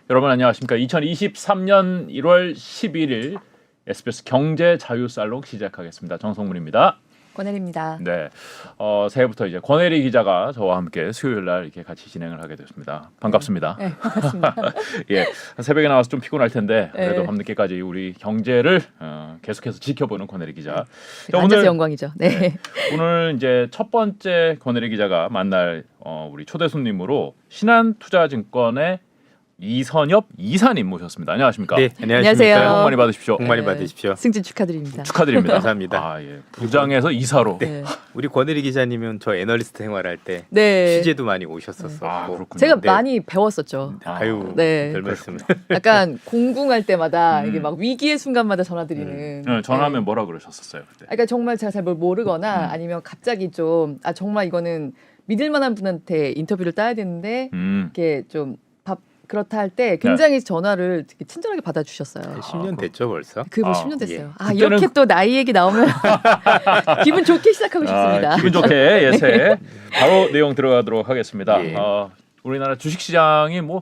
여러분 안녕하십니까? 2023년 1월 11일 SBS 경제 자유 살롱 시작하겠습니다. 정성문입니다. 권혜리입니다. 네, 새해부터 이제 권혜리 기자가 저와 함께 수요일 날 이렇게 같이 진행을 하게 됐습니다. 반갑습니다. 네, 반갑습니다. 예, 새벽에 나와서 좀 피곤할 텐데 그래도 네. 밤늦게까지 우리 경제를 계속해서 지켜보는 권혜리 기자. 자, 앉아서 영광이죠. 네. 오늘 이제 첫 번째 권혜리 기자가 만날 우리 초대 손님으로 신한투자증권의 이선엽 이사님 모셨습니다. 안녕하십니까? 네, 안녕하세요. 새해 복 많이 받으십시오. 복 많이 네. 받으십시오. 승진 축하드립니다. 축하드립니다. 감사합니다. 아, 예. 부장에서 이사로. 네. 우리 권혜리 기자님은 저 애널리스트 생활할 때 네. 취재도 많이 오셨었고. 아, 그렇군요. 제가 네. 많이 배웠었죠. 아유, 네. 별 말씀. 약간 공궁할 때마다 음. 이게 막 위기의 순간마다 전화드리는. 네, 전화하면 네. 뭐라 그러셨었어요 그때? 그러니까 정말 제가 잘 뭘 모르거나 아니면 갑자기 좀 정말 이거는 믿을 만한 분한테 인터뷰를 따야 되는데 이렇게 좀 그렇다 할 때 굉장히 전화를 되게 친절하게 받아주셨어요. 10년 됐죠 벌써. 그게 벌써 아, 10년 됐어요. 예. 아 그때는- 이렇게 또 나이 얘기 나오면 기분 좋게 시작하고 싶습니다. 기분 좋게 예새 바로 내용 들어가도록 하겠습니다. 예. 우리나라 주식시장이 뭐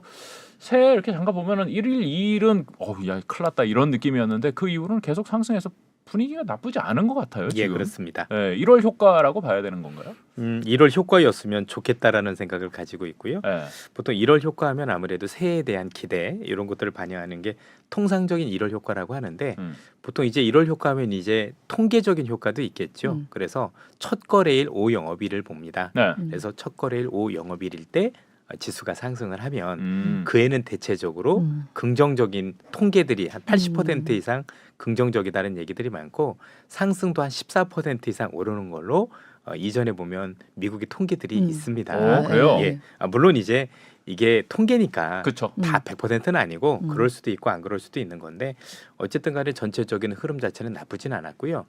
새해 이렇게 잠깐 보면은 1일 2일은 야 큰일 났다 이런 느낌이었는데 그 이후로는 계속 상승해서 분위기가 나쁘지 않은 것 같아요. 예, 지금. 그렇습니다. 1월 효과라고 봐야 되는 건가요? 1월 효과였으면 좋겠다라는 생각을 가지고 있고요. 예. 보통 1월 효과하면 아무래도 새해에 대한 기대 이런 것들을 반영하는 게 통상적인 1월 효과라고 하는데 보통 이제 1월 효과하면 이제 통계적인 효과도 있겠죠. 그래서 첫 거래일 5영업일을 봅니다. 네. 그래서 첫 거래일 5영업일일 때 지수가 상승을 하면 그 그에는 대체적으로 긍정적인 통계들이 한 80% 이상 긍정적이다는 얘기들이 많고 상승도 한 14% 이상 오르는 걸로 이전에 보면 미국의 통계들이 있습니다. 오, 그래요? 예. 물론 이제 이게 통계니까 그렇죠. 다 100%는 아니고 그럴 수도 있고 안 그럴 수도 있는 건데 어쨌든 간에 전체적인 흐름 자체는 나쁘진 않았고요.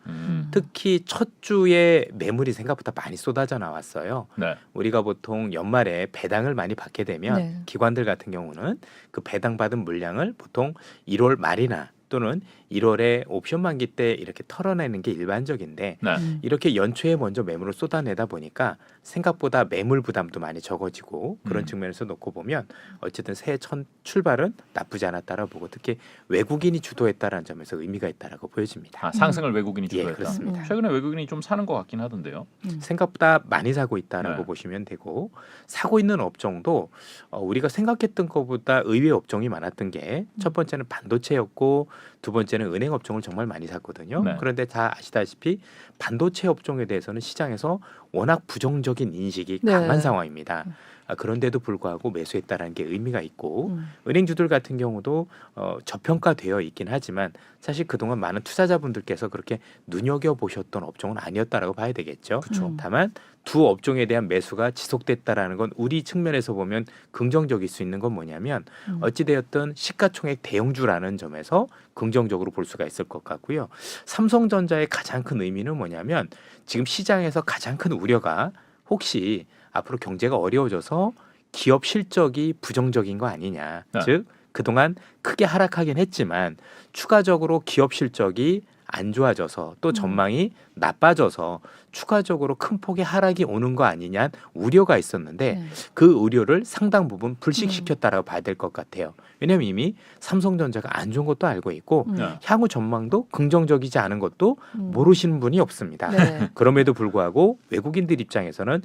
특히 첫 주에 매물이 생각보다 많이 쏟아져 나왔어요. 네. 우리가 보통 연말에 배당을 많이 받게 되면 네. 기관들 같은 경우는 그 배당 받은 물량을 보통 1월 말이나 또는 1월에 옵션 만기 때 이렇게 털어내는 게 일반적인데 네. 이렇게 연초에 먼저 매물을 쏟아내다 보니까 생각보다 매물 부담도 많이 적어지고 그런 측면에서 놓고 보면 어쨌든 새해 첫 출발은 나쁘지 않았다라고 보고 특히 외국인이 주도했다라는 점에서 의미가 있다라고 보여집니다. 상승을 외국인이 예, 주도했다. 그렇습니다. 최근에 외국인이 좀 사는 것 같긴 하던데요. 생각보다 많이 사고 있다라고 네. 보시면 되고 사고 있는 업종도 우리가 생각했던 것보다 의외 업종이 많았던 게 첫 번째는 반도체였고 두 번째는 은행 업종을 정말 많이 샀거든요. 네. 그런데 다 아시다시피 반도체 업종에 대해서는 시장에서 워낙 부정적인 인식이 네. 강한 상황입니다. 그런데도 불구하고 매수했다라는 게 의미가 있고 은행주들 같은 경우도 저평가되어 있긴 하지만 사실 그동안 많은 투자자분들께서 그렇게 눈여겨보셨던 업종은 아니었다라고 봐야 되겠죠. 그렇죠. 다만 두 업종에 대한 매수가 지속됐다라는 건 우리 측면에서 보면 긍정적일 수 있는 건 뭐냐면 어찌되었든 시가총액 대형주라는 점에서 긍정적으로 볼 수가 있을 것 같고요. 삼성전자의 가장 큰 의미는 뭐냐면 지금 시장에서 가장 큰 우려가 혹시 앞으로 경제가 어려워져서 기업 실적이 부정적인 거 아니냐. 네. 즉 그동안 크게 하락하긴 했지만 추가적으로 기업 실적이 안 좋아져서 또 전망이 나빠져서 추가적으로 큰 폭의 하락이 오는 거 아니냐 우려가 있었는데 네. 그 우려를 상당 부분 불식시켰다라고 봐야 될 것 같아요. 왜냐하면 이미 삼성전자가 안 좋은 것도 알고 있고 네. 향후 전망도 긍정적이지 않은 것도 모르시는 분이 없습니다. 네. 그럼에도 불구하고 외국인들 입장에서는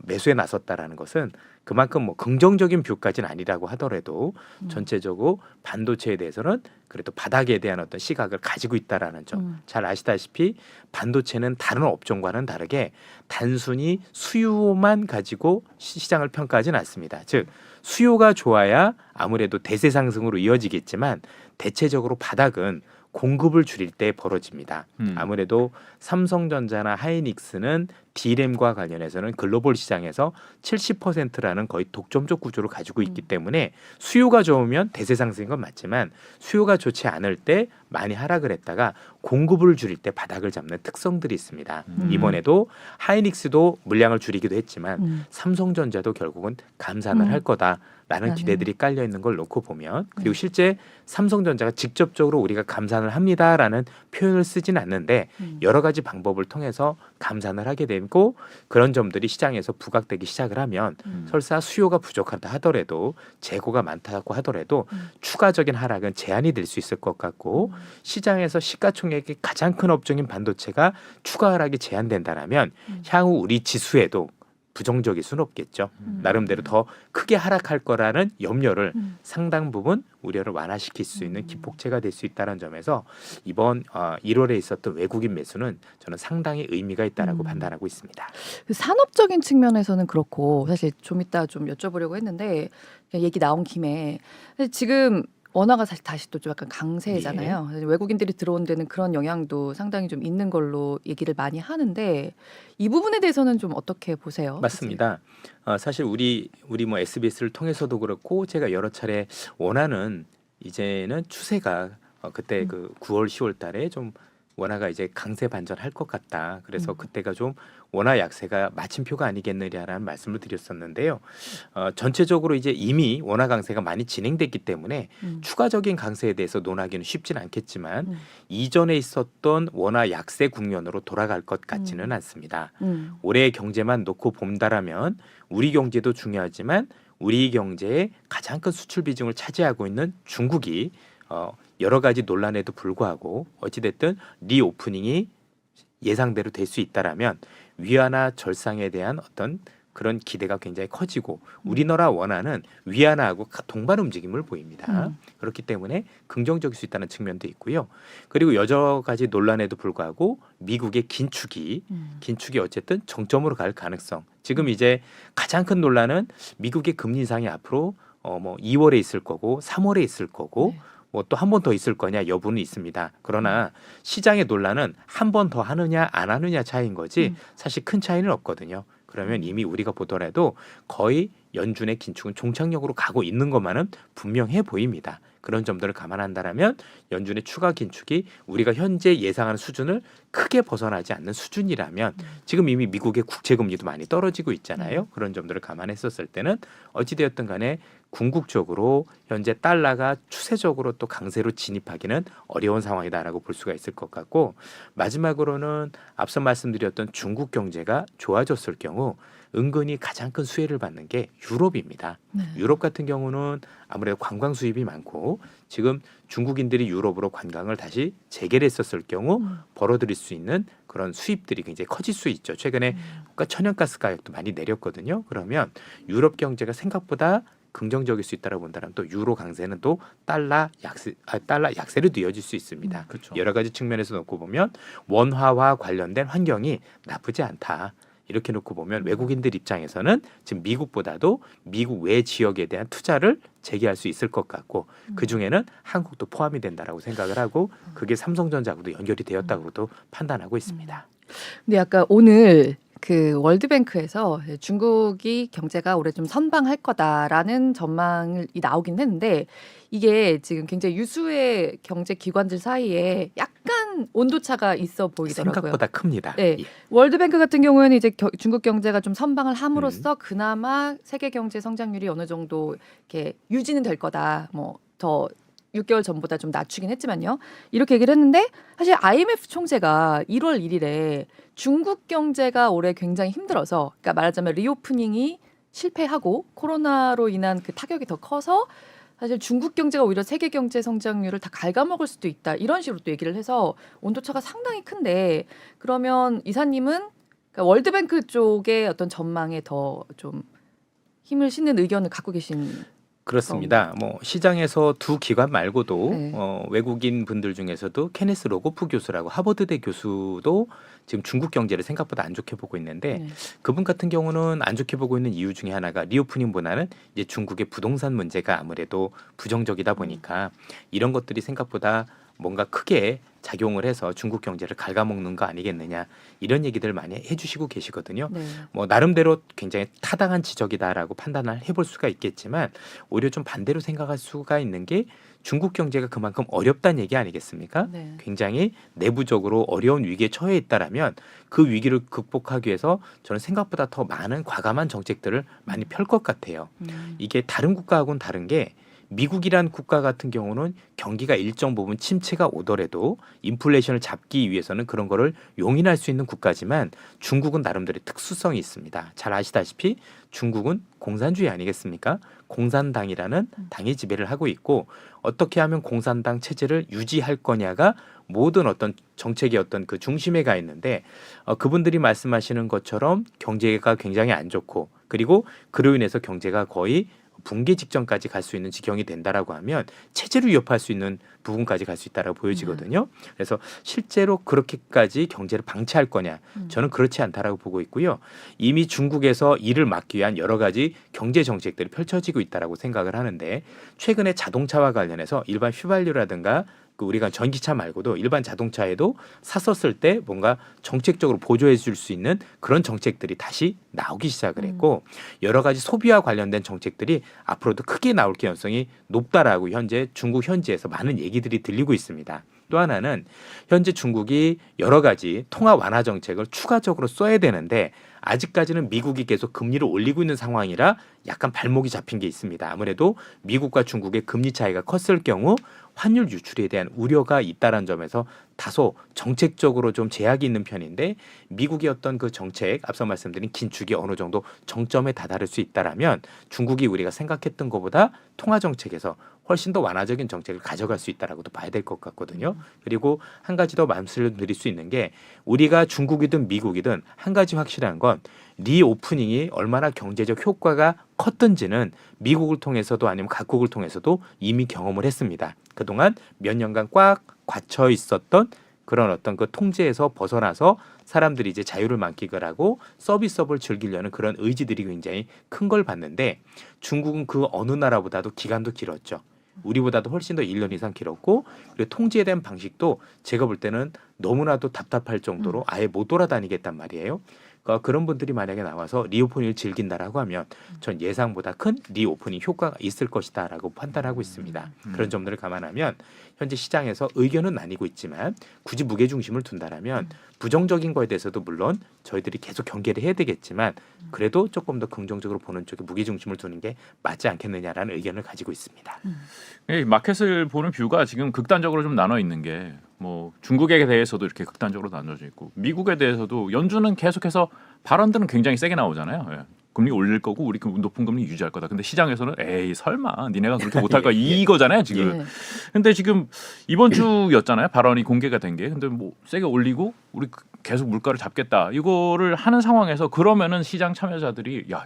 매수에 나섰다라는 것은 그만큼 뭐 긍정적인 뷰까지는 아니라고 하더라도 전체적으로 반도체에 대해서는 그래도 바닥에 대한 어떤 시각을 가지고 있다라는 점. 잘 아시다시피 반도체는 다른 업종과는 다르게 단순히 수요만 가지고 시장을 평가하지는 않습니다. 즉 수요가 좋아야 아무래도 대세 상승으로 이어지겠지만 대체적으로 바닥은 공급을 줄일 때 벌어집니다. 아무래도 삼성전자나 하이닉스는 D램과 관련해서는 글로벌 시장에서 70%라는 거의 독점적 구조를 가지고 있기 때문에 수요가 좋으면 대세 상승인 건 맞지만 수요가 좋지 않을 때 많이 하락을 했다가 공급을 줄일 때 바닥을 잡는 특성들이 있습니다. 이번에도 하이닉스도 물량을 줄이기도 했지만 삼성전자도 결국은 감산을 할 거다라는 기대들이 깔려 있는 걸 놓고 보면 그리고 실제 삼성전자가 직접적으로 우리가 감산을 합니다라는 표현을 쓰진 않는데 여러 가지 방법을 통해서 감산을 하게 않고 그런 점들이 시장에서 부각되기 시작을 하면 설사 수요가 부족하다 하더라도 재고가 많다고 하더라도 추가적인 하락은 제한이 될 수 있을 것 같고 시장에서 시가총액이 가장 큰 업종인 반도체가 추가 하락이 제한된다라면 향후 우리 지수에도 부정적일 수는 없겠죠. 나름대로 더 크게 하락할 거라는 염려를 상당 부분 우려를 완화시킬 수 있는 기폭제가 될 수 있다는 점에서 이번 1월에 있었던 외국인 매수는 저는 상당히 의미가 있다라고 판단하고 있습니다. 그 산업적인 측면에서는 그렇고 사실 좀 이따 좀 여쭤보려고 했는데 그냥 얘기 나온 김에 사실 지금 원화가 사실 다시 또 좀 약간 강세잖아요. 외국인들이 들어온 데는 그런 영향도 상당히 좀 있는 걸로 얘기를 많이 하는데 이 부분에 대해서는 좀 어떻게 보세요? 맞습니다. 사실 우리 뭐 SBS를 통해서도 그렇고 제가 여러 차례 원화는 이제는 추세가 그때 그 9월 10월 달에 좀 원화가 이제 강세 반전할 것 같다. 그래서 그때가 좀 원화 약세가 마침표가 아니겠느냐라는 말씀을 드렸었는데요. 전체적으로 이제 이미 원화 강세가 많이 진행됐기 때문에 추가적인 강세에 대해서 논하기는 쉽지는 않겠지만 이전에 있었던 원화 약세 국면으로 돌아갈 것 같지는 않습니다. 올해의 경제만 놓고 본다라면 우리 경제도 중요하지만 우리 경제의 가장 큰 수출 비중을 차지하고 있는 중국이 여러 가지 논란에도 불구하고 어찌됐든 리오프닝이 예상대로 될 수 있다라면 위안화 절상에 대한 어떤 그런 기대가 굉장히 커지고 우리나라 원화는 위안화하고 동반 움직임을 보입니다. 그렇기 때문에 긍정적일 수 있다는 측면도 있고요. 그리고 여러 가지 논란에도 불구하고 미국의 긴축이 어쨌든 정점으로 갈 가능성. 지금 이제 가장 큰 논란은 미국의 금리 인상이 앞으로 뭐 2월에 있을 거고 3월에 있을 거고 뭐 또 한 번 더 있을 거냐 여부는 있습니다. 그러나 시장의 논란은 한 번 더 하느냐 안 하느냐 차이인 거지 사실 큰 차이는 없거든요. 그러면 이미 우리가 보더라도 거의 연준의 긴축은 종착역으로 가고 있는 것만은 분명해 보입니다. 그런 점들을 감안한다라면 연준의 추가 긴축이 우리가 현재 예상하는 수준을 크게 벗어나지 않는 수준이라면 지금 이미 미국의 국채금리도 많이 떨어지고 있잖아요. 그런 점들을 감안했었을 때는 어찌되었든 간에 궁극적으로 현재 달러가 추세적으로 또 강세로 진입하기는 어려운 상황이다라고 볼 수가 있을 것 같고 마지막으로는 앞서 말씀드렸던 중국 경제가 좋아졌을 경우 은근히 가장 큰 수혜를 받는 게 유럽입니다. 유럽 같은 경우는 아무래도 관광 수입이 많고 지금 중국인들이 유럽으로 관광을 다시 재개를 했었을 경우 벌어들일 수 있는 그런 수입들이 굉장히 커질 수 있죠. 최근에 천연가스 가격도 많이 내렸거든요. 그러면 유럽 경제가 생각보다 긍정적일 수 있다고 본다면 또 유로 강세는 또 달러 약세로 이어질 수 있습니다. 그렇죠. 여러 가지 측면에서 놓고 보면 원화와 관련된 환경이 나쁘지 않다. 이렇게 놓고 보면 외국인들 입장에서는 지금 미국보다도 미국 외 지역에 대한 투자를 재개할 수 있을 것 같고 그 중에는 한국도 포함이 된다라고 생각을 하고 그게 삼성전자하고도 연결이 되었다고도 판단하고 있습니다. 근데 약간 오늘 그 월드뱅크에서 중국이 경제가 올해 좀 선방할 거다라는 전망이 나오긴 했는데 이게 지금 굉장히 유수의 경제 기관들 사이에 약간 온도차가 있어 보이더라고요. 생각보다 큽니다. 네. 예. 월드뱅크 같은 경우에는 이제 중국 경제가 좀 선방을 함으로써 그나마 세계 경제 성장률이 어느 정도 이렇게 유지는 될 거다. 뭐 더 6개월 전보다 좀 낮추긴 했지만요. 이렇게 얘기를 했는데 사실 IMF 총재가 1월 1일에 중국 경제가 올해 굉장히 힘들어서 그러니까 말하자면 리오프닝이 실패하고 코로나로 인한 그 타격이 더 커서 사실 중국 경제가 오히려 세계 경제 성장률을 다 갉아먹을 수도 있다. 이런 식으로 또 얘기를 해서 온도차가 상당히 큰데 그러면 이사님은 그러니까 월드뱅크 쪽의 어떤 전망에 더 좀 힘을 싣는 의견을 갖고 계신 그렇습니다. 뭐 시장에서 두 기관 말고도 네. 외국인 분들 중에서도 케네스 로고프 교수라고 하버드대 교수도 지금 중국 경제를 생각보다 안 좋게 보고 있는데 그분 같은 경우는 안 좋게 보고 있는 이유 중에 하나가 리오프닝보다는 이제 중국의 부동산 문제가 아무래도 부정적이다 보니까 이런 것들이 생각보다 뭔가 크게 작용을 해서 중국 경제를 갉아먹는 거 아니겠느냐 이런 얘기들 많이 해주시고 계시거든요. 네. 뭐 나름대로 굉장히 타당한 지적이다라고 판단을 해볼 수가 있겠지만 오히려 좀 반대로 생각할 수가 있는 게 중국 경제가 그만큼 어렵다는 얘기 아니겠습니까? 네. 굉장히 내부적으로 어려운 위기에 처해 있다라면 그 위기를 극복하기 위해서 저는 생각보다 더 많은 과감한 정책들을 많이 펼 것 같아요. 이게 다른 국가하고는 다른 게 미국이란 국가 같은 경우는 경기가 일정 부분 침체가 오더라도 인플레이션을 잡기 위해서는 그런 거를 용인할 수 있는 국가지만 중국은 나름대로의 특수성이 있습니다. 잘 아시다시피 중국은 공산주의 아니겠습니까? 공산당이라는 당이 지배를 하고 있고 어떻게 하면 공산당 체제를 유지할 거냐가 모든 어떤 정책의 어떤 그 중심에 가 있는데 그분들이 말씀하시는 것처럼 경제가 굉장히 안 좋고 그리고 그로 인해서 경제가 거의 붕괴 직전까지 갈 수 있는 지경이 된다라고 하면 체제를 위협할 수 있는 부분까지 갈 수 있다라고 보여지거든요. 그래서 실제로 그렇게까지 경제를 방치할 거냐? 저는 그렇지 않다라고 보고 있고요. 이미 중국에서 이를 막기 위한 여러 가지 경제 정책들이 펼쳐지고 있다라고 생각을 하는데 최근에 자동차와 관련해서 일반 휘발유라든가 그 우리가 전기차 말고도 일반 자동차에도 샀었을 때 뭔가 정책적으로 보조해 줄 수 있는 그런 정책들이 다시 나오기 시작을 했고 여러 가지 소비와 관련된 정책들이 앞으로도 크게 나올 가능성이 높다라고 현재 중국 현지에서 많은 얘기들이 들리고 있습니다. 또 하나는 현재 중국이 여러 가지 통화 완화 정책을 추가적으로 써야 되는데 아직까지는 미국이 계속 금리를 올리고 있는 상황이라 약간 발목이 잡힌 게 있습니다. 아무래도 미국과 중국의 금리 차이가 컸을 경우 환율 유출에 대한 우려가 있다는 점에서 다소 정책적으로 좀 제약이 있는 편인데 미국의 어떤 그 정책 앞서 말씀드린 긴축이 어느 정도 정점에 다다를 수 있다라면 중국이 우리가 생각했던 것보다 통화 정책에서 훨씬 더 완화적인 정책을 가져갈 수 있다라고도 봐야 될 것 같거든요. 그리고 한 가지 더 말씀드릴 수 있는 게 우리가 중국이든 미국이든 한 가지 확실한 건 리오프닝이 얼마나 경제적 효과가 컸던지는 미국을 통해서도 아니면 각국을 통해서도 이미 경험을 했습니다. 그동안 몇 년간 꽉 갇혀 있었던 그런 어떤 그 통제에서 벗어나서 사람들이 이제 자유를 만끽을 하고 서비스업을 즐기려는 그런 의지들이 굉장히 큰 걸 봤는데 중국은 그 어느 나라보다도 기간도 길었죠. 우리보다도 훨씬 더 1년 이상 길었고 그리고 통제에 대한 방식도 제가 볼 때는 너무나도 답답할 정도로 아예 못 돌아다니겠단 말이에요. 그런 분들이 만약에 나와서 리오프닝을 즐긴다라고 하면 전 예상보다 큰 리오프닝 효과가 있을 것이다라고 판단하고 있습니다. 그런 점들을 감안하면 현재 시장에서 의견은 나뉘고 있지만 굳이 무게중심을 둔다라면 부정적인 거에 대해서도 물론 저희들이 계속 경계를 해야 되겠지만 그래도 조금 더 긍정적으로 보는 쪽에 무게중심을 두는 게 맞지 않겠느냐라는 의견을 가지고 있습니다. 이 마켓을 보는 뷰가 지금 극단적으로 좀 나눠 있는 게 뭐 중국에 대해서도 이렇게 극단적으로 나눠져 있고 미국에 대해서도 연준은 계속해서 발언들은 굉장히 세게 나오잖아요. 예. 금리 올릴 거고 우리 높은 금리 유지할 거다. 근데 시장에서는 에이 설마 니네가 그렇게 못할 거야 이거잖아요 지금. 근데 지금 이번 주였잖아요 발언이 공개가 된 게. 근데 뭐 세게 올리고 우리 계속 물가를 잡겠다 이거를 하는 상황에서 그러면은 시장 참여자들이 야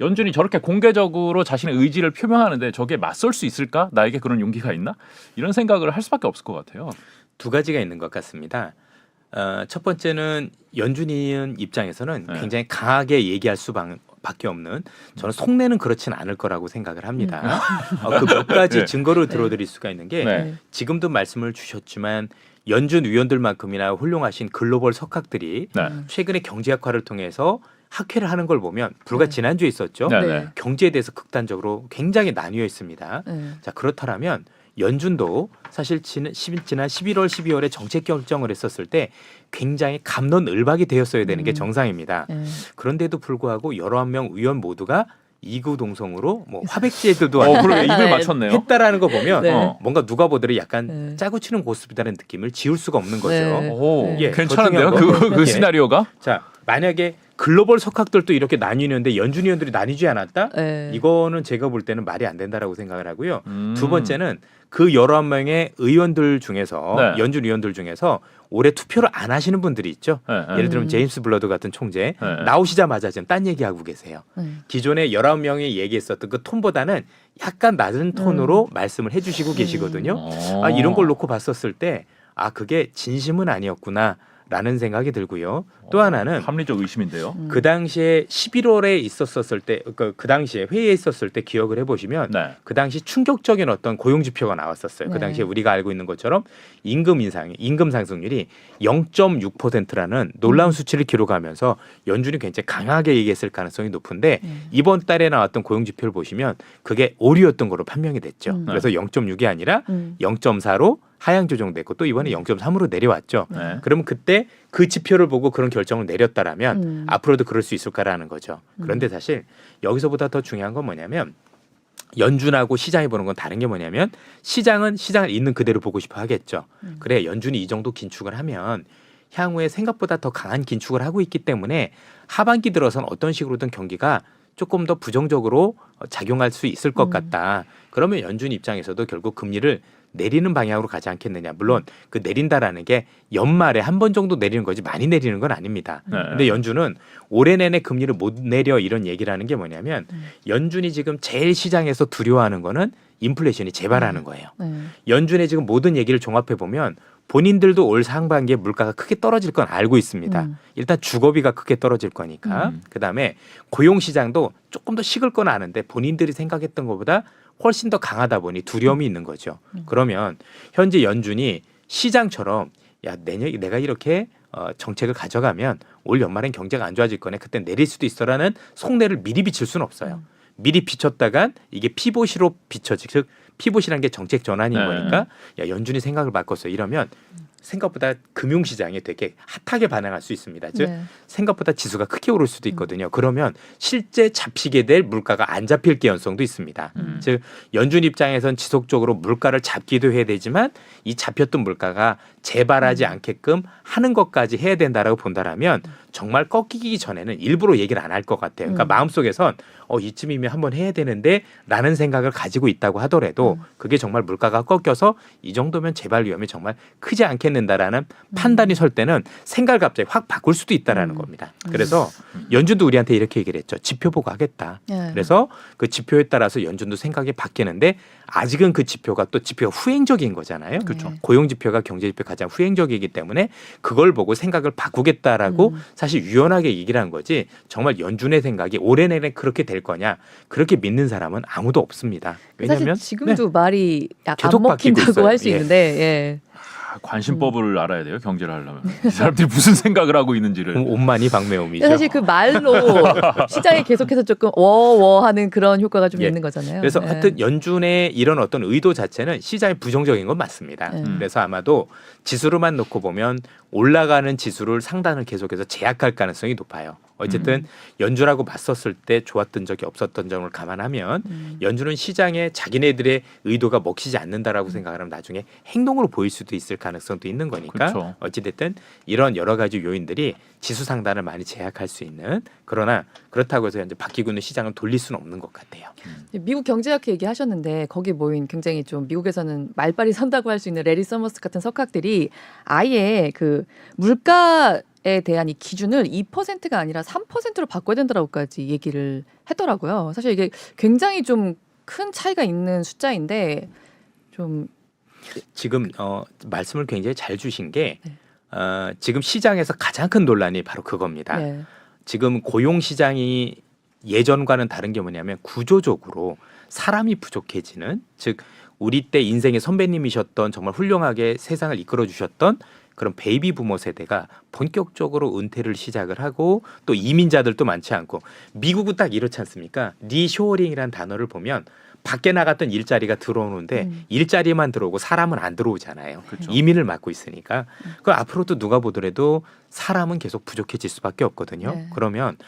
연준이 저렇게 공개적으로 자신의 의지를 표명하는데 저게 맞설 수 있을까? 나에게 그런 용기가 있나? 이런 생각을 할 수밖에 없을 것 같아요. 두 가지가 있는 것 같습니다. 첫 번째는 연준이 입장에서는 굉장히 강하게 얘기할 수밖에 없는 저는 속내는 그렇지는 않을 거라고 생각을 합니다. 그 몇 가지 증거를 들어드릴 수가 있는 게 지금도 말씀을 주셨지만 연준 위원들만큼이나 훌륭하신 글로벌 석학들이 최근에 경제 악화를 통해서 학회를 하는 걸 보면 불과 지난주에 있었죠. 경제에 대해서 극단적으로 굉장히 나뉘어 있습니다. 자 그렇다면 연준도 사실 지난 11월, 12월에 정책 결정을 했었을 때 굉장히 갑론을박이 되었어야 되는 게 정상입니다. 그런데도 불구하고 11명 의원 모두가 이구동성으로 뭐 화백제도도 그러게 입을 맞췄네요. 했다라는 거 보면 뭔가 누가 보더라도 약간 짜고 치는 고스톱이라는 느낌을 지울 수가 없는 거죠. 괜찮은데요? 그 시나리오가? 자 만약에 글로벌 석학들도 이렇게 나뉘는데 연준 의원들이 나뉘지 않았다? 이거는 제가 볼 때는 말이 안 된다라고 생각을 하고요. 두 번째는 그 11명의 의원들 중에서 연준 의원들 중에서 올해 투표를 안 하시는 분들이 있죠. 예를 들면 제임스 블러드 같은 총재 나오시자마자 지금 딴 얘기하고 계세요. 기존에 19명이 얘기했었던 그 톤보다는 약간 낮은 톤으로 말씀을 해주시고 계시거든요. 이런 걸 놓고 봤었을 때 그게 진심은 아니었구나. 라는 생각이 들고요. 또 하나는 합리적 의심인데요. 그 당시에 11월에 있었을 때, 그 당시에 회의에 있었을 때 기억을 해보시면 그 당시 충격적인 어떤 고용 지표가 나왔었어요. 그 당시에 우리가 알고 있는 것처럼 임금 상승률이 0.6%라는 놀라운 수치를 기록하면서 연준이 굉장히 강하게 얘기했을 가능성이 높은데 이번 달에 나왔던 고용 지표를 보시면 그게 오류였던 거로 판명이 됐죠. 그래서 0.6이 아니라 0.4로 하향 조정됐고 또 이번에 0.3으로 내려왔죠. 그러면 그때 그 지표를 보고 그런 결정을 내렸다라면 앞으로도 그럴 수 있을까라는 거죠. 그런데 사실 여기서보다 더 중요한 건 뭐냐면 연준하고 시장이 보는 건 다른 게 뭐냐면 시장은 시장을 있는 그대로 보고 싶어 하겠죠. 그래 연준이 이 정도 긴축을 하면 향후에 생각보다 더 강한 긴축을 하고 있기 때문에 하반기 들어서는 어떤 식으로든 경기가 조금 더 부정적으로 작용할 수 있을 것 같다. 그러면 연준 입장에서도 결국 금리를 내리는 방향으로 가지 않겠느냐. 물론 그 내린다라는 게 연말에 한 번 정도 내리는 거지 많이 내리는 건 아닙니다. 네. 근데 연준은 올해 내내 금리를 못 내려 이런 얘기를 하는 게 뭐냐면 연준이 지금 제일 시장에서 두려워하는 거는 인플레이션이 재발하는 거예요. 네. 연준의 지금 모든 얘기를 종합해 보면 본인들도 올 상반기에 물가가 크게 떨어질 건 알고 있습니다. 일단 주거비가 크게 떨어질 거니까. 그다음에 고용 시장도 조금 더 식을 건 아는데 본인들이 생각했던 것보다 훨씬 더 강하다 보니 두려움이 있는 거죠. 그러면 현재 연준이 시장처럼 야 내가 이렇게 정책을 가져가면 올 연말엔 경제가 안 좋아질 거네. 그때 내릴 수도 있어라는 속내를 미리 비칠 수는 없어요. 미리 비쳤다간 이게 피봇으로 비춰지 즉 피봇이라는 게 정책 전환인 네. 거니까 야 연준이 생각을 바꿨어 이러면 생각보다 금융시장에 되게 핫하게 반응할 수 있습니다. 즉 네. 생각보다 지수가 크게 오를 수도 있거든요. 그러면 실제 잡히게 될 물가가 안 잡힐 개연성도 있습니다. 즉 연준 입장에선 지속적으로 물가를 잡기도 해야 되지만 이 잡혔던 물가가 재발하지 않게끔 하는 것까지 해야 된다라고 본다라면 정말 꺾이기 전에는 일부러 얘기를 안 할 것 같아요. 그러니까 마음속에선 이쯤이면 한번 해야 되는데 라는 생각을 가지고 있다고 하더라도 그게 정말 물가가 꺾여서 이 정도면 재발 위험이 정말 크지 않겠는다라는 판단이 설 때는 생각을 갑자기 확 바꿀 수도 있다라는 겁니다. 그래서 연준도 우리한테 이렇게 얘기를 했죠. 지표 보고 하겠다. 네. 그래서 그 지표에 따라서 연준도 생각이 바뀌는데 아직은 그 지표가 또 지표가 후행적인 거잖아요. 그렇죠. 고용 지표가 경제 지표 가장 후행적이기 때문에 그걸 보고 생각을 바꾸겠다라고 사실 유연하게 얘기를 한 거지 정말 연준의 생각이 올해 내내 그렇게 될 거냐 그렇게 믿는 사람은 아무도 없습니다. 왜냐하면 사실 지금도 말이 약 계속 안 바뀌고 먹힌다고 있어요. 할 수 예. 있는데 예. 관심법을 알아야 돼요. 경제를 하려면 이 사람들이 무슨 생각을 하고 있는지를. 옷만이 박매옴이죠. 사실 그 말로 시장에 계속해서 조금 워워하는 그런 효과가 좀 예. 있는 거잖아요. 그래서 예. 하여튼 연준의 이런 어떤 의도 자체는 시장에 부정적인 건 맞습니다. 그래서 아마도 지수로만 놓고 보면 올라가는 지수를 상단을 계속해서 제약할 가능성이 높아요. 어쨌든 연준하고 맞섰을 때 좋았던 적이 없었던 점을 감안하면 연준은 시장에 자기네들의 의도가 먹히지 않는다라고 생각을 하면 나중에 행동으로 보일 수도 있을 가능성도 있는 거니까 그렇죠. 어찌됐든 이런 여러 가지 요인들이 지수 상단을 많이 제약할 수 있는 그러나 그렇다고 해서 현재 바뀌고 있는 시장을 돌릴 수는 없는 것 같아요. 미국 경제학회 얘기하셨는데 거기 모인 굉장히 좀 미국에서는 말빨이 선다고 할 수 있는 레리 서머스 같은 석학들이 아예 그 물가에 대한 이 기준을 2%가 아니라 3%로 바꿔야 된다라고까지 얘기를 했더라고요. 사실 이게 굉장히 좀 큰 차이가 있는 숫자인데 좀 지금 말씀을 굉장히 잘 주신 게 지금 시장에서 가장 큰 논란이 바로 그겁니다. 예. 지금 고용 시장이 예전과는 다른 게 뭐냐면 구조적으로 사람이 부족해지는 즉 우리 때 인생의 선배님이셨던 정말 훌륭하게 세상을 이끌어 주셨던 그런 베이비 부머 세대가 본격적으로 은퇴를 시작을 하고 또 이민자들도 많지 않고 미국은 딱 이렇지 않습니까? 리쇼어링이라는 단어를 보면 밖에 나갔던 일자리가 들어오는데 일자리만 들어오고 사람은 안 들어오잖아요. 그렇죠. 이민을 막고 있으니까. 그 앞으로도 누가 보더라도 사람은 계속 부족해질 수밖에 없거든요. 네. 그러면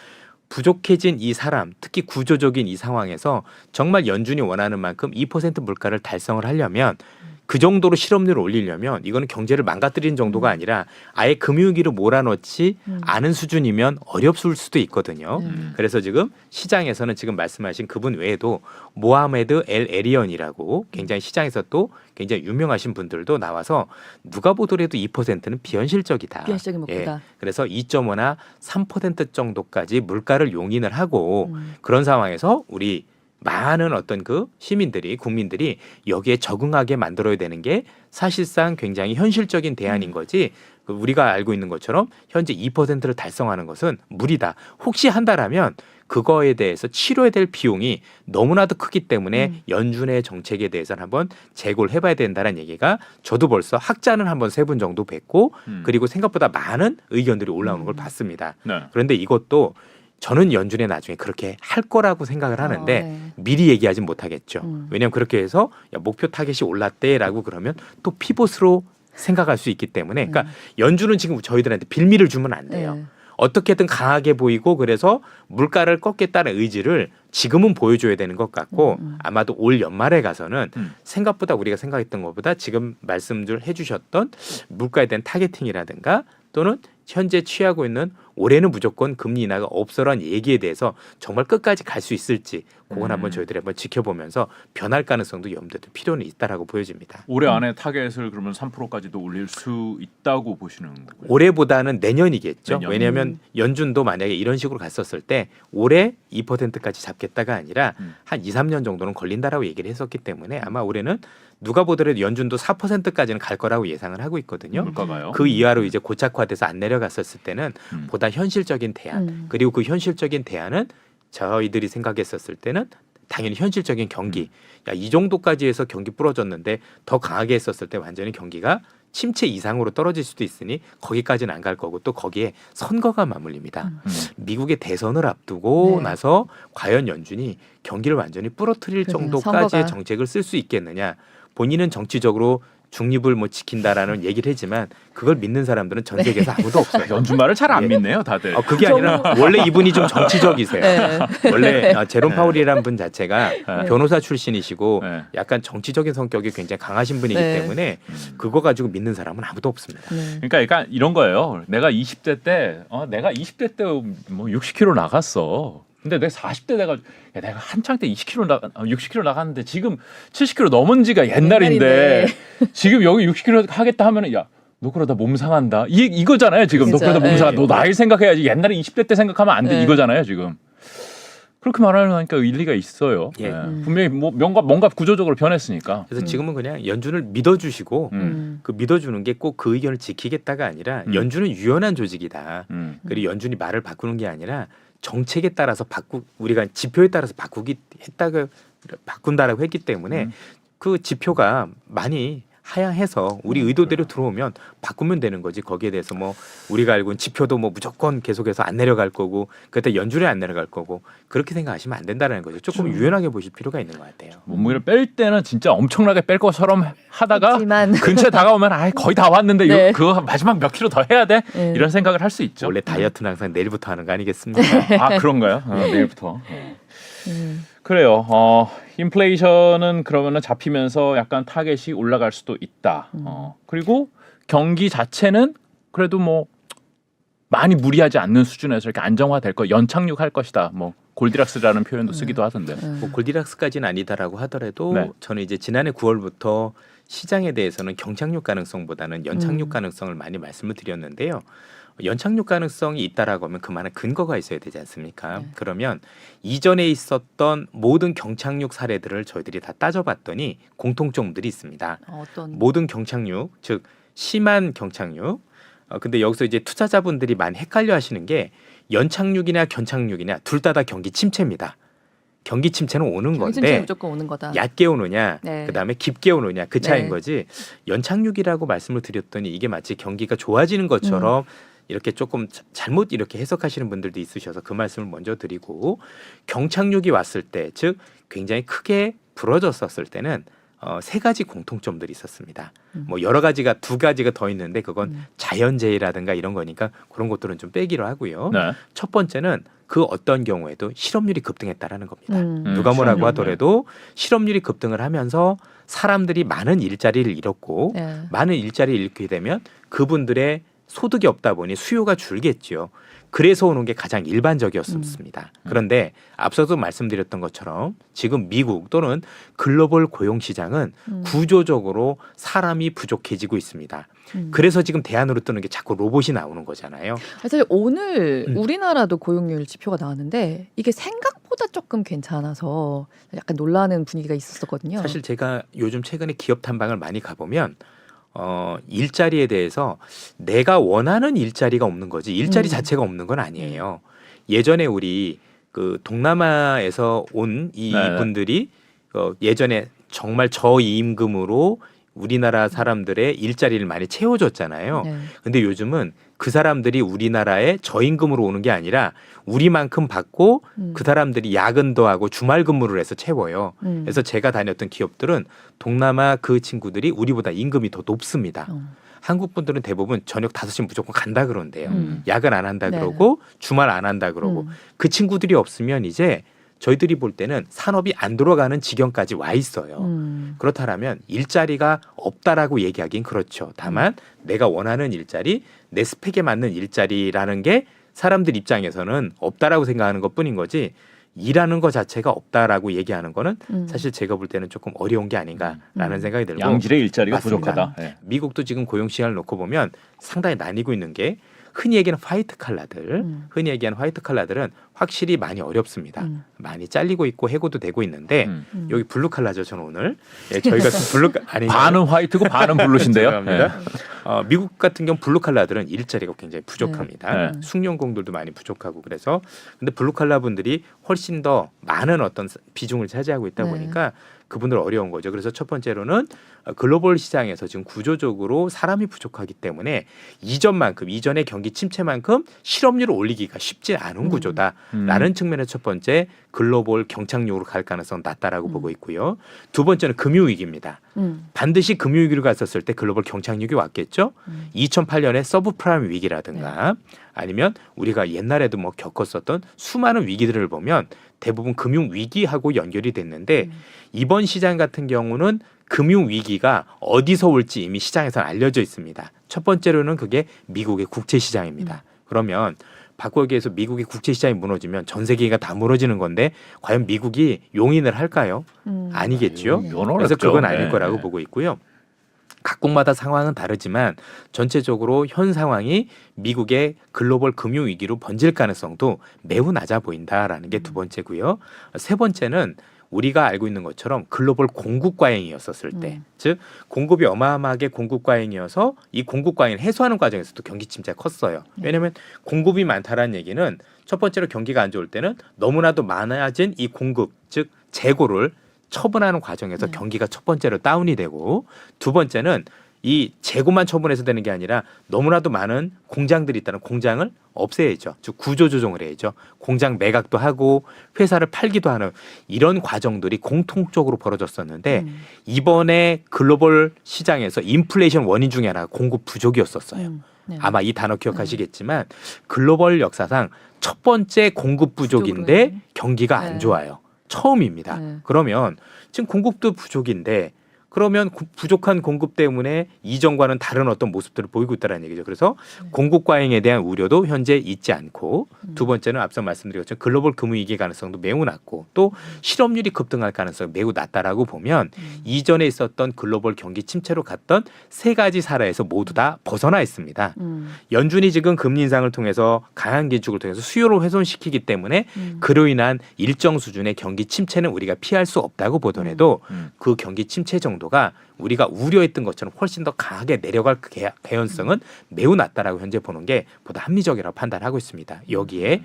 부족해진 이 사람, 특히 구조적인 이 상황에서 정말 연준이 원하는 만큼 2% 물가를 달성을 하려면 그 정도로 실업률을 올리려면 이거는 경제를 망가뜨리는 정도가 아니라 아예 금융위기로 몰아넣지 않은 수준이면 어렵을 수도 있거든요. 그래서 지금 시장에서는 지금 말씀하신 그분 외에도 모하메드 엘 에리언이라고 굉장히 시장에서 또 굉장히 유명하신 분들도 나와서 누가 보더라도 2%는 비현실적이다. 비현실적인 목표다. 그래서 2.5나 3% 정도까지 물가를 용인을 하고 그런 상황에서 우리 많은 어떤 그 시민들이 국민들이 여기에 적응하게 만들어야 되는 게 사실상 굉장히 현실적인 대안인 거지 우리가 알고 있는 것처럼 현재 2%를 달성하는 것은 무리다. 혹시 한다라면 그거에 대해서 치료해야 될 비용이 너무나도 크기 때문에 연준의 정책에 대해서는 한번 재고를 해봐야 된다는 얘기가 저도 벌써 학자는 한번 3분 정도 뵙고 그리고 생각보다 많은 의견들이 올라오는 걸 봤습니다. 네. 그런데 이것도 저는 연준에 나중에 그렇게 할 거라고 생각을 하는데 네. 미리 얘기하진 못하겠죠. 왜냐하면 그렇게 해서 야, 목표 타겟이 올랐대라고 그러면 또 피봇으로 생각할 수 있기 때문에 그러니까 연준은 지금 저희들한테 빌미를 주면 안 돼요. 네. 어떻게든 강하게 보이고 그래서 물가를 꺾겠다는 의지를 지금은 보여줘야 되는 것 같고 아마도 올 연말에 가서는 생각보다 우리가 생각했던 것보다 지금 말씀을 해주셨던 물가에 대한 타겟팅이라든가 또는 현재 취하고 있는 올해는 무조건 금리 인하가 없어라는 얘기에 대해서 정말 끝까지 갈 수 있을지 그건 한번 저희들이 한번 지켜보면서 변할 가능성도 염두에 둘 필요는 있다라고 보여집니다. 올해 안에 타겟을 그러면 3%까지도 올릴 수 있다고 보시는 거고요. 올해보다는 내년이겠죠. 내년. 왜냐하면 연준도 만약에 이런 식으로 갔었을 때 올해 2%까지 잡겠다가 아니라 한 2, 3년 정도는 걸린다라고 얘기를 했었기 때문에 아마 올해는 누가 보더라도 연준도 4%까지는 갈 거라고 예상을 하고 있거든요. 물가가요. 그 이하로 이제 고착화돼서 안 내려갔었을 때는 보다 현실적인 대안 그리고 그 현실적인 대안은 저희들이 생각했었을 때는 당연히 현실적인 경기 야, 이 정도까지 해서 경기 부러졌는데 더 강하게 했었을 때 완전히 경기가 침체 이상으로 떨어질 수도 있으니 거기까지는 안 갈 거고 또 거기에 선거가 맞물립니다. 미국의 대선을 앞두고 네. 나서 과연 연준이 경기를 완전히 부러뜨릴 그러네요. 정도까지의 선거가. 정책을 쓸 수 있겠느냐. 본인은 정치적으로 중립을 뭐 지킨다라는 얘기를 했지만 그걸 믿는 사람들은 전 세계에서 아무도 없어요. 연준 말을 잘 안 예. 믿네요, 다들. 그게 아니라 원래 이분이 좀 정치적이세요. 네. 원래 제롬 파울이라는 분 자체가 네. 변호사 출신이시고 네. 약간 정치적인 성격이 굉장히 강하신 분이기 네. 때문에 그거 가지고 믿는 사람은 아무도 없습니다. 네. 그러니까 이런 거예요. 내가 20대 때, 내가 20대 때 뭐 60kg 나갔어. 근데 내가 40대 내가 내가 한창 때 60kg 나갔는데 지금 70kg 넘은 지가 옛날인데 지금 여기 60kg 하겠다 하면은 야. 너 그러다 몸 상한다. 이거잖아요, 지금. 너 그죠. 그러다 몸 상한다. 네. 너 나이 생각해야지. 옛날에 20대 때 생각하면 안 돼. 네. 이거잖아요, 지금. 그렇게 말하니까 일리가 있어요. 예. 예. 분명히 뭐 뭔가 구조적으로 변했으니까. 그래서 지금은 그냥 연준을 믿어주시고 그 믿어주는 게 꼭 그 의견을 지키겠다가 아니라 연준은 유연한 조직이다. 그리고 연준이 말을 바꾸는 게 아니라 정책에 따라서 우리가 지표에 따라서 바꾼다라고 했기 때문에 그 지표가 많이 하향해서 우리 의도대로 들어오면 바꾸면 되는 거지. 거기에 대해서 뭐 우리가 알고 있는 지표도 뭐 무조건 계속해서 안 내려갈 거고 그때 연준이 안 내려갈 거고 그렇게 생각하시면 안 된다는 거죠. 조금 유연하게 보실 필요가 있는 것 같아요. 몸무게를 뺄 때는 진짜 엄청나게 뺄 것처럼 하다가 하지만 근처에 다가오면 거의 다 왔는데 네. 그거 마지막 몇 킬로 더 해야 돼? 네. 이런 생각을 할 수 있죠. 원래 다이어트는 항상 내일부터 하는 거 아니겠습니까? 그런가요? 내일부터. 그래요. 인플레이션은 그러면은 잡히면서 약간 타겟이 올라갈 수도 있다. 그리고 경기 자체는 그래도 뭐 많이 무리하지 않는 수준에서 이렇게 안정화될 거, 연착륙할 것이다. 뭐 골디락스라는 표현도 쓰기도 하던데. 뭐 골디락스까지는 아니다라고 하더라도 네. 저는 이제 지난해 9월부터 시장에 대해서는 경착륙 가능성보다는 연착륙 가능성을 많이 말씀을 드렸는데요. 연착륙 가능성이 있다라고 하면 그만한 근거가 있어야 되지 않습니까? 네. 그러면 이전에 있었던 모든 경착륙 사례들을 저희들이 다 따져봤더니 공통점들이 있습니다. 어떤 모든 경착륙, 즉 심한 경착륙. 근데 여기서 이제 투자자분들이 많이 헷갈려 하시는 게 연착륙이냐 견착륙이냐 둘 다 경기 침체입니다. 경기 침체는 오는 경기 침체 건데 무조건 오는 거다. 얕게 오느냐 네. 그다음에 깊게 오느냐 그 차이인 네. 거지. 연착륙이라고 말씀을 드렸더니 이게 마치 경기가 좋아지는 것처럼 이렇게 조금 잘못 이렇게 해석하시는 분들도 있으셔서 그 말씀을 먼저 드리고 경착륙이 왔을 때 즉 굉장히 크게 부러졌었을 때는 세 가지 공통점들이 있었습니다. 뭐 여러 가지가 두 가지가 더 있는데 그건 자연재해라든가 이런 거니까 그런 것들은 좀 빼기로 하고요. 네. 첫 번째는 그 어떤 경우에도 실업률이 급등했다라는 겁니다. 누가 실업률, 뭐라고 하더라도 실업률이 급등을 하면서 사람들이 많은 일자리를 잃었고 네. 많은 일자리를 잃게 되면 그분들의 소득이 없다 보니 수요가 줄겠죠. 그래서 오는 게 가장 일반적이었습니다. 그런데 앞서도 말씀드렸던 것처럼 지금 미국 또는 글로벌 고용 시장은 구조적으로 사람이 부족해지고 있습니다. 그래서 지금 대안으로 뜨는 게 자꾸 로봇이 나오는 거잖아요. 사실 오늘 우리나라도 고용률 지표가 나왔는데 이게 생각보다 조금 괜찮아서 약간 놀라는 분위기가 있었거든요. 사실 제가 요즘 최근에 기업 탐방을 많이 가보면 일자리에 대해서 내가 원하는 일자리가 없는 거지 일자리 자체가 없는 건 아니에요. 예전에 우리 그 동남아에서 온 네. 이분들이 예전에 정말 저임금으로 우리나라 사람들의 일자리를 많이 채워줬잖아요. 네. 근데 요즘은 그 사람들이 우리나라에 저임금으로 오는 게 아니라 우리만큼 받고 그 사람들이 야근도 하고 주말 근무를 해서 채워요. 그래서 제가 다녔던 기업들은 동남아 그 친구들이 우리보다 임금이 더 높습니다. 한국 분들은 대부분 저녁 5시 무조건 간다 그러는데요. 야근 안 한다 네. 그러고 주말 안 한다 그러고 그 친구들이 없으면 이제 저희들이 볼 때는 산업이 안 돌아가는 지경까지 와 있어요. 그렇다면 일자리가 없다라고 얘기하긴 그렇죠. 다만 내가 원하는 일자리, 내 스펙에 맞는 일자리라는 게 사람들 입장에서는 없다라고 생각하는 것뿐인 거지 일하는 것 자체가 없다라고 얘기하는 거는 사실 제가 볼 때는 조금 어려운 게 아닌가라는 생각이 들고 양질의 일자리가 맞습니다. 부족하다. 예. 미국도 지금 고용 시장을 놓고 보면 상당히 나뉘고 있는 게 흔히 얘기하는 화이트 칼라들, 흔히 얘기하는 화이트 칼라들은 확실히 많이 어렵습니다. 많이 잘리고 있고 해고도 되고 있는데 여기 블루 칼라죠. 저는 오늘 저희가 블루 아닌가요? 반은 화이트고 반은 블루신데요. 죄송합니다. 미국 같은 경우 블루 칼라들은 일자리가 굉장히 부족합니다. 네. 숙련공들도 많이 부족하고 그래서 근데 블루 칼라 분들이 훨씬 더 많은 어떤 비중을 차지하고 있다 네. 보니까 그분들 어려운 거죠. 그래서 첫 번째로는 글로벌 시장에서 지금 구조적으로 사람이 부족하기 때문에 이전의 경기 침체만큼 실업률을 올리기가 쉽지 않은 구조다라는 측면에서 첫 번째 글로벌 경착륙으로 갈 가능성은 낮다라고 보고 있고요. 두 번째는 금융위기입니다. 반드시 금융위기를 갔었을 때 글로벌 경착륙이 왔겠죠. 2008년에 서브프라임 위기라든가 아니면 우리가 옛날에도 뭐 겪었었던 수많은 위기들을 보면 대부분 금융위기하고 연결이 됐는데 이번 시장 같은 경우는 금융위기가 어디서 올지 이미 시장에서는 알려져 있습니다. 첫 번째로는 그게 미국의 국채시장입니다. 그러면 바꾸기 위해서 미국의 국채시장이 무너지면 전 세계가 다 무너지는 건데 과연 미국이 용인을 할까요? 아니겠죠. 면허 그래서 어렵죠. 그건 아닐 네. 거라고 보고 있고요. 각국마다 상황은 다르지만 전체적으로 현 상황이 미국의 글로벌 금융위기로 번질 가능성도 매우 낮아 보인다라는 게 두 번째고요. 세 번째는 우리가 알고 있는 것처럼 글로벌 공급 과잉이었었을 때, 즉 공급이 어마어마하게 공급 과잉이어서 이 공급 과잉을 해소하는 과정에서도 경기 침체가 컸어요. 왜냐하면 공급이 많다라는 얘기는 첫 번째로 경기가 안 좋을 때는 너무나도 많아진 이 공급, 즉 재고를 처분하는 과정에서 경기가 첫 번째로 다운이 되고 두 번째는 이 재고만 처분해서 되는 게 아니라 너무나도 많은 공장들이 있다는 공장을 없애야죠. 즉 구조 조정을 해야죠. 공장 매각도 하고 회사를 팔기도 하는 이런 과정들이 공통적으로 벌어졌었는데 이번에 글로벌 시장에서 인플레이션 원인 중에 하나가 공급 부족이었었어요. 네. 아마 이 단어 기억하시겠지만 글로벌 역사상 첫 번째 공급 부족인데 부족으로. 경기가 안 좋아요. 처음입니다. 네. 그러면 지금 공급도 부족인데 그러면 부족한 공급 때문에 이전과는 다른 어떤 모습들을 보이고 있다는 얘기죠. 그래서 공급 과잉에 대한 우려도 현재 있지 않고 두 번째는 앞서 말씀드린 것처럼 글로벌 금융위기 가능성도 매우 낮고 또 실업률이 급등할 가능성이 매우 낮다라고 보면 이전에 있었던 글로벌 경기 침체로 갔던 세 가지 사례에서 모두 다 벗어나 있습니다. 연준이 지금 금리 인상을 통해서 강한 기축을 통해서 수요를 훼손시키기 때문에 그로 인한 일정 수준의 경기 침체는 우리가 피할 수 없다고 보더라도 그 경기 침체 정도가 우리가 우려했던 것처럼 훨씬 더 강하게 내려갈 개연성은 매우 낮다라고 현재 보는 게 보다 합리적이라고 판단하고 있습니다. 여기에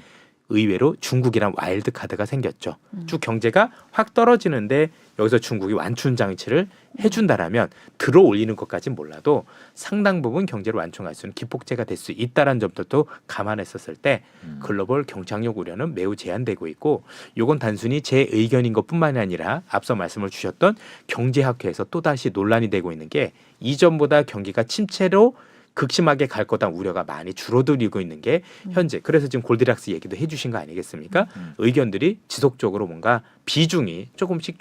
의외로 중국이란 와일드 카드가 생겼죠. 쭉 경제가 확 떨어지는데 여기서 중국이 완충 장치를 해준다라면 들어 올리는 것까지는 몰라도 상당 부분 경제를 완충할 수 있는 기폭제가 될 수 있다는 점들도 감안했었을 때 글로벌 경착륙 우려는 매우 제한되고 있고 이건 단순히 제 의견인 것뿐만이 아니라 앞서 말씀을 주셨던 경제학회에서 또다시 논란이 되고 있는 게 이전보다 경기가 침체로 극심하게 갈 거다 우려가 많이 줄어들고 있는 게 현재 그래서 지금 골디락스 얘기도 해주신 거 아니겠습니까? 의견들이 지속적으로 뭔가 비중이 조금씩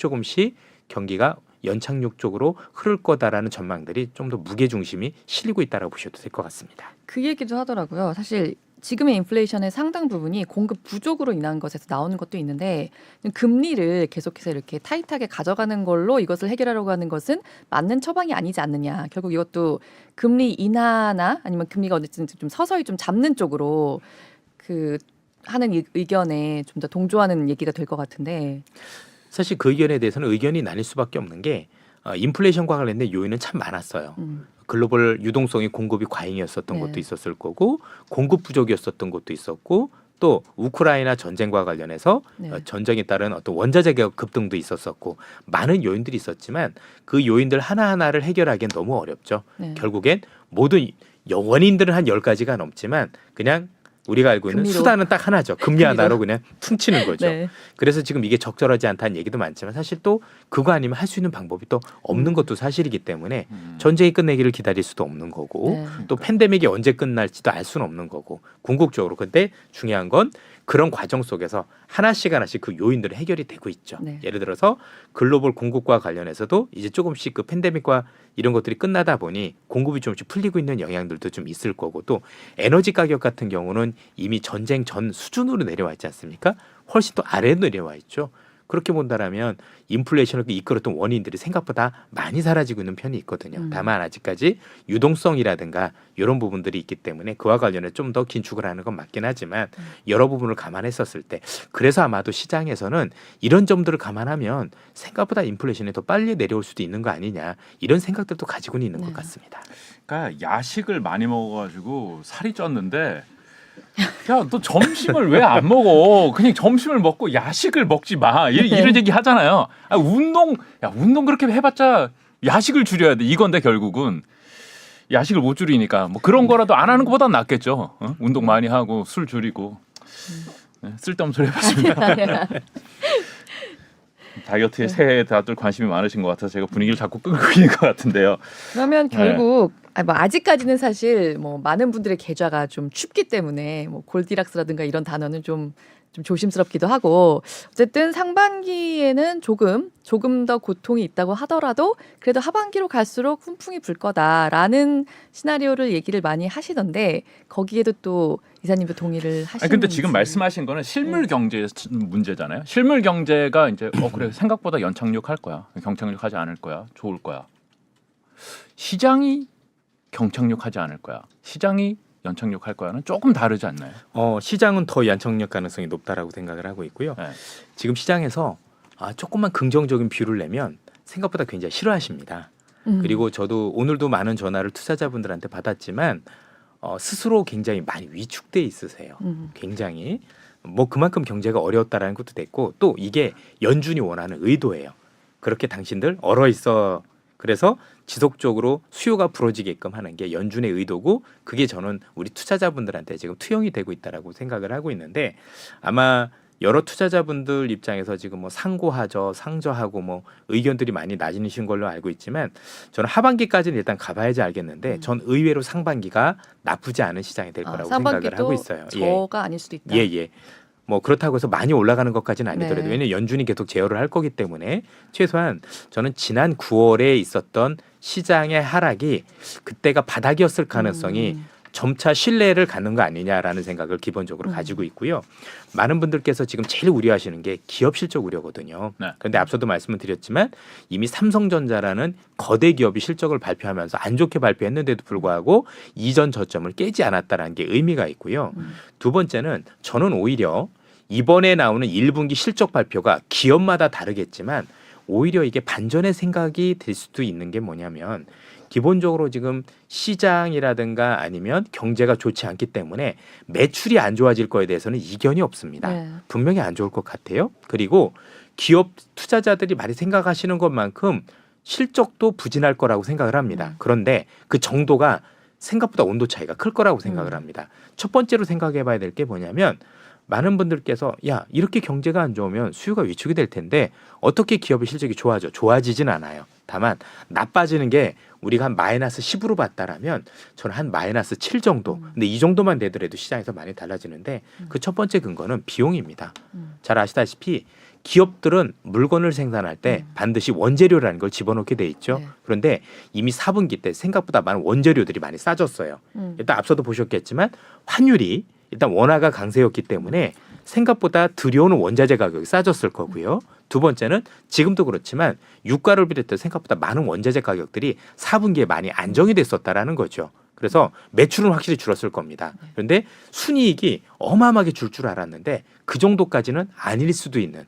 경기가 연착륙 쪽으로 흐를 거다라는 전망들이 좀 더 무게 중심이 실리고 있다라고 보셔도 될 것 같습니다. 그 얘기도 하더라고요. 사실 지금의 인플레이션의 상당 부분이 공급 부족으로 인한 것에서 나오는 것도 있는데 금리를 계속해서 이렇게 타이트하게 가져가는 걸로 이것을 해결하려고 하는 것은 맞는 처방이 아니지 않느냐. 결국 이것도 금리 인하나 아니면 금리가 어쨌든 좀 서서히 좀 잡는 쪽으로 그 하는 의견에 좀 더 동조하는 얘기가 될 것 같은데. 사실 그 의견에 대해서는 의견이 나뉠 수밖에 없는 게 인플레이션과 관련된 요인은 참 많았어요. 글로벌 유동성이 공급이 과잉이었었던 네. 것도 있었을 거고 공급 부족이었었던 것도 있었고 또 우크라이나 전쟁과 관련해서 네. 전쟁에 따른 어떤 원자재 가격 급등도 있었었고 많은 요인들이 있었지만 그 요인들 하나하나를 해결하기엔 너무 어렵죠. 네. 결국엔 모든 원인들은 한 10가지가 넘지만 그냥 우리가 알고 있는 금리로. 수단은 딱 하나죠. 금리 금리로. 하나로 그냥 퉁치는 거죠. 네. 그래서 지금 이게 적절하지 않다는 얘기도 많지만 사실 또 그거 아니면 할 수 있는 방법이 또 없는 것도 사실이기 때문에 전쟁이 끝내기를 기다릴 수도 없는 거고 네. 또 팬데믹이 언제 끝날지도 알 수는 없는 거고 궁극적으로 근데 중요한 건 그런 과정 속에서 하나씩 그 요인들이 해결이 되고 있죠. 네. 예를 들어서 글로벌 공급과 관련해서도 이제 조금씩 그 팬데믹과 이런 것들이 끝나다 보니 공급이 조금씩 풀리고 있는 영향들도 좀 있을 거고 또 에너지 가격 같은 경우는 이미 전쟁 전 수준으로 내려와 있지 않습니까? 훨씬 또 아래로 내려와 있죠. 그렇게 본다라면 인플레이션을 이끌었던 원인들이 생각보다 많이 사라지고 있는 편이 있거든요. 다만 아직까지 유동성이라든가 이런 부분들이 있기 때문에 그와 관련해 좀 더 긴축을 하는 건 맞긴 하지만 여러 부분을 감안했었을 때 그래서 아마도 시장에서는 이런 점들을 감안하면 생각보다 인플레이션이 더 빨리 내려올 수도 있는 거 아니냐 이런 생각들도 가지고는 있는 것 같습니다. 그러니까 야식을 많이 먹어가지고 살이 쪘는데 야, 너 점심을 왜 안 먹어? 그냥 점심을 먹고 야식을 먹지 마. 이런 얘기 하잖아요. 운동 그렇게 해봤자 야식을 줄여야 돼. 이건데 결국은 야식을 못 줄이니까 뭐 그런 거라도 안 하는 것보다 낫겠죠. 어? 운동 많이 하고 술 줄이고. 네, 쓸데없는 소리 해봤습니다. 다이어트에 새해 다들 관심이 많으신 것 같아서 제가 분위기를 자꾸 끌고 있는 것 같은데요. 그러면 결국 뭐 아직까지는 사실 뭐 많은 분들의 계좌가 좀 춥기 때문에 뭐 골디락스라든가 이런 단어는 좀 조심스럽기도 하고 어쨌든 상반기에는 조금 더 고통이 있다고 하더라도 그래도 하반기로 갈수록 훈풍이 불 거다라는 시나리오를 얘기를 많이 하시던데 거기에도 또 이사님도 동의를 하시는. 근데 지금 말씀하신 거는 실물 경제 문제잖아요. 실물 경제가 이제 그래 생각보다 연착륙 할 거야, 경착륙 하지 않을 거야, 좋을 거야. 시장이 경착륙하지 않을 거야, 시장이 연착륙할 거야는 조금 다르지 않나요? 시장은 더 연착륙 가능성이 높다라고 생각을 하고 있고요. 네. 지금 시장에서 조금만 긍정적인 뷰를 내면 생각보다 굉장히 싫어하십니다. 그리고 저도 오늘도 많은 전화를 투자자분들한테 받았지만 스스로 굉장히 많이 위축돼 있으세요. 굉장히 뭐 그만큼 경제가 어려웠다라는 것도 됐고 또 이게 연준이 원하는 의도예요. 그렇게 당신들 얼어 있어. 그래서 지속적으로 수요가 불어지게끔 하는 게 연준의 의도고 그게 저는 우리 투자자분들한테 지금 투영이 되고 있다라고 생각을 하고 있는데 아마 여러 투자자분들 입장에서 지금 뭐 상고하죠, 상저하고 뭐 의견들이 많이 나뉘신 걸로 알고 있지만 저는 하반기까지는 일단 가봐야지 알겠는데 전 의외로 상반기가 나쁘지 않은 시장이 될 거라고 생각을 하고 있어요. 저가 아닐 수도 있다. 예. 뭐 그렇다고 해서 많이 올라가는 것까지는 아니더라도 네. 왜냐하면 연준이 계속 제어를 할 거기 때문에 최소한 저는 지난 9월에 있었던 시장의 하락이 그때가 바닥이었을 가능성이 점차 신뢰를 갖는 거 아니냐라는 생각을 기본적으로 가지고 있고요. 많은 분들께서 지금 제일 우려하시는 게 기업 실적 우려거든요. 네. 그런데 앞서도 말씀을 드렸지만 이미 삼성전자라는 거대 기업이 실적을 발표하면서 안 좋게 발표했는데도 불구하고 이전 저점을 깨지 않았다는 게 의미가 있고요. 두 번째는 저는 오히려 이번에 나오는 1분기 실적 발표가 기업마다 다르겠지만 오히려 이게 반전의 생각이 될 수도 있는 게 뭐냐면 기본적으로 지금 시장이라든가 아니면 경제가 좋지 않기 때문에 매출이 안 좋아질 거에 대해서는 이견이 없습니다. 네. 분명히 안 좋을 것 같아요. 그리고 기업 투자자들이 많이 생각하시는 것만큼 실적도 부진할 거라고 생각을 합니다. 그런데 그 정도가 생각보다 온도 차이가 클 거라고 생각을 합니다. 첫 번째로 생각해 봐야 될 게 뭐냐면 많은 분들께서 야 이렇게 경제가 안 좋으면 수요가 위축이 될 텐데 어떻게 기업의 실적이 좋아져? 좋아지진 않아요. 다만 나빠지는 게 우리가 한 마이너스 10으로 봤다라면 저는 한 마이너스 7 정도. 근데 이 정도만 되더라도 시장에서 많이 달라지는데 그 첫 번째 근거는 비용입니다. 잘 아시다시피 기업들은 물건을 생산할 때 반드시 원재료라는 걸 집어넣게 돼 있죠. 네. 그런데 이미 4분기 때 생각보다 많은 원재료들이 많이 싸졌어요. 일단 앞서도 보셨겠지만 환율이 일단 원화가 강세였기 때문에 생각보다 들여오는 원자재 가격이 싸졌을 거고요. 두 번째는 지금도 그렇지만 유가를 비롯해 생각보다 많은 원자재 가격들이 4분기에 많이 안정이 됐었다라는 거죠. 그래서 매출은 확실히 줄었을 겁니다. 그런데 순이익이 어마어마하게 줄 알았는데 그 정도까지는 아닐 수도 있는.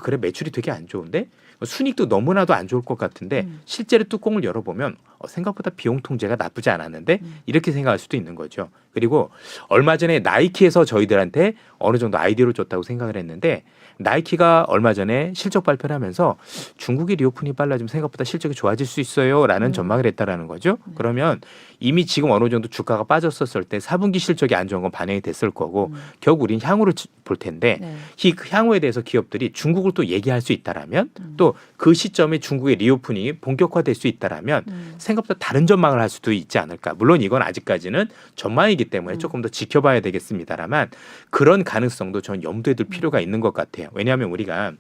그래 매출이 되게 안 좋은데 순이익도 너무나도 안 좋을 것 같은데 실제로 뚜껑을 열어보면 생각보다 비용 통제가 나쁘지 않았는데 이렇게 생각할 수도 있는 거죠. 그리고 얼마 전에 나이키에서 저희들한테 어느 정도 아이디어를 줬다고 생각을 했는데 나이키가 얼마 전에 실적 발표를 하면서 중국의 리오프닝이 빨라지면 생각보다 실적이 좋아질 수 있어요라는 전망을 했다라는 거죠. 그러면 이미 지금 어느 정도 주가가 빠졌었을 때 4분기 실적이 안 좋은 건 반영이 됐을 거고 결국 우리는 향후를 볼 텐데 네. 이 향후에 대해서 기업들이 중국을 또 얘기할 수 있다라면 또 그 시점에 중국의 리오프닝이 본격화될 수 있다라면 생각보다 다른 전망을 할 수도 있지 않을까. 물론 이건 아직까지는 전망이기 때문에 조금 더 지켜봐야 되겠습니다만 그런 가능성도 전 염두에 둘 필요가 있는 것 같아요. 왜냐하면 우리가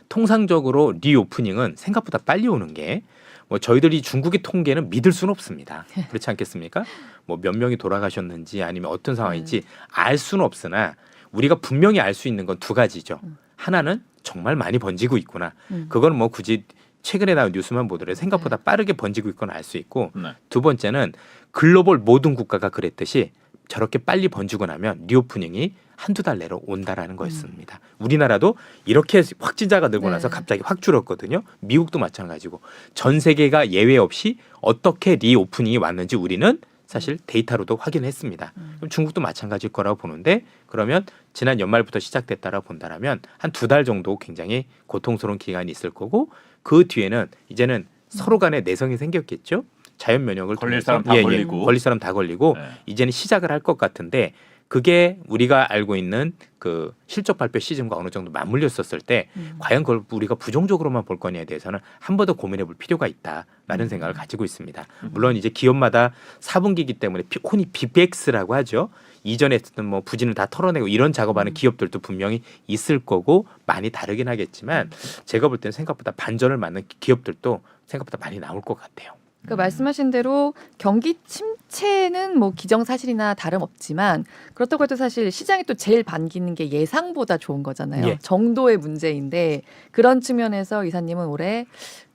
통상적으로 리오프닝은 생각보다 빨리 오는 게 뭐 저희들이 중국의 통계는 믿을 수는 없습니다. 그렇지 않겠습니까? 뭐 몇 명이 돌아가셨는지 아니면 어떤 상황인지 알 수는 없으나 우리가 분명히 알 수 있는 건 두 가지죠. 하나는 정말 많이 번지고 있구나. 그건 뭐 굳이 최근에 나온 뉴스만 보더라도 생각보다 빠르게 번지고 있건 알 수 있고 네. 두 번째는 글로벌 모든 국가가 그랬듯이 저렇게 빨리 번지고 나면 리오프닝이 한두 달 내로 온다라는 거였습니다. 우리나라도 이렇게 확진자가 늘고 나서 갑자기 확 줄었거든요. 미국도 마찬가지고 전 세계가 예외 없이 어떻게 리오프닝이 왔는지 우리는 사실 데이터로도 확인했습니다. 그럼 중국도 마찬가지일 거라고 보는데 그러면 지난 연말부터 시작됐다라 본다라면 한 두 달 정도 굉장히 고통스러운 기간이 있을 거고 그 뒤에는 이제는 서로 간에 내성이 생겼겠죠. 자연 면역을 걸릴 통해서 사람 다 걸리고. 걸릴 사람 다 걸리고 네. 이제는 시작을 할 것 같은데 그게 우리가 알고 있는 그 실적 발표 시즌과 어느 정도 맞물렸었을 때 과연 그걸 우리가 부정적으로만 볼 거냐에 대해서는 한 번 더 고민해 볼 필요가 있다라는 생각을 가지고 있습니다. 물론 이제 기업마다 4분기이기 때문에 혼이 BBX라고 하죠. 이전에 했던 뭐 부진을 다 털어내고 이런 작업하는 기업들도 분명히 있을 거고 많이 다르긴 하겠지만 제가 볼 때는 생각보다 반전을 맞는 기업들도 생각보다 많이 나올 것 같아요. 그 말씀하신 대로 경기 침체는 뭐 기정사실이나 다름없지만 그렇다고 해도 사실 시장이 또 제일 반기는 게 예상보다 좋은 거잖아요. 예. 정도의 문제인데 그런 측면에서 이사님은 올해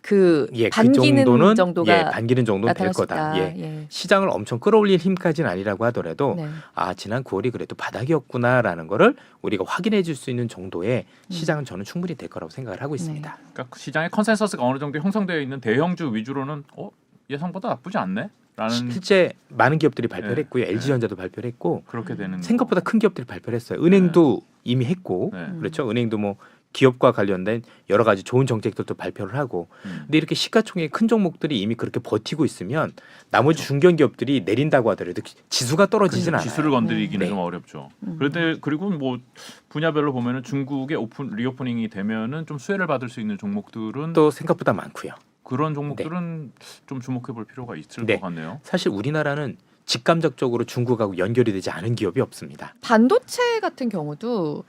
그 그 반기는 정도는 정도가 반기는 정도는 될 나타날 수 거다. 있다. 예. 예. 시장을 엄청 끌어올릴 힘까지는 아니라고 하더라도 네. 아 지난 9월이 그래도 바닥이었구나라는 거를 우리가 확인해 줄 수 있는 정도의 시장은 저는 충분히 될 거라고 생각을 하고 있습니다. 그러니까 시장의 컨센서스가 어느 정도 형성되어 있는 대형주 위주로는 예상보다 나쁘지 않네? 라는 실제 많은 기업들이 발표를 네. 했고요. LG전자도 발표를 했고 그렇게 되는 생각보다 큰 기업들이 발표를 했어요. 은행도 이미 했고 네. 그렇죠. 은행도 뭐 기업과 관련된 여러 가지 좋은 정책들도 발표를 하고 근데 이렇게 시가총액 큰 종목들이 이미 그렇게 버티고 있으면 나머지 중견 기업들이 내린다고 하더라도 지수가 떨어지진 않아요. 지수를 건드리기는 네. 좀 어렵죠. 그런데 그리고 뭐 분야별로 보면은 중국의 리오프닝이 되면은 좀 수혜를 받을 수 있는 종목들은 또 생각보다 많고요. 그런 종목들은 좀 주목해 볼 필요가 있을 네. 것 같네요. 사실 우리나라는 직감적적으로 중국하고 연결이 되지 않은 기업이 없습니다. 반도체 같은 경우도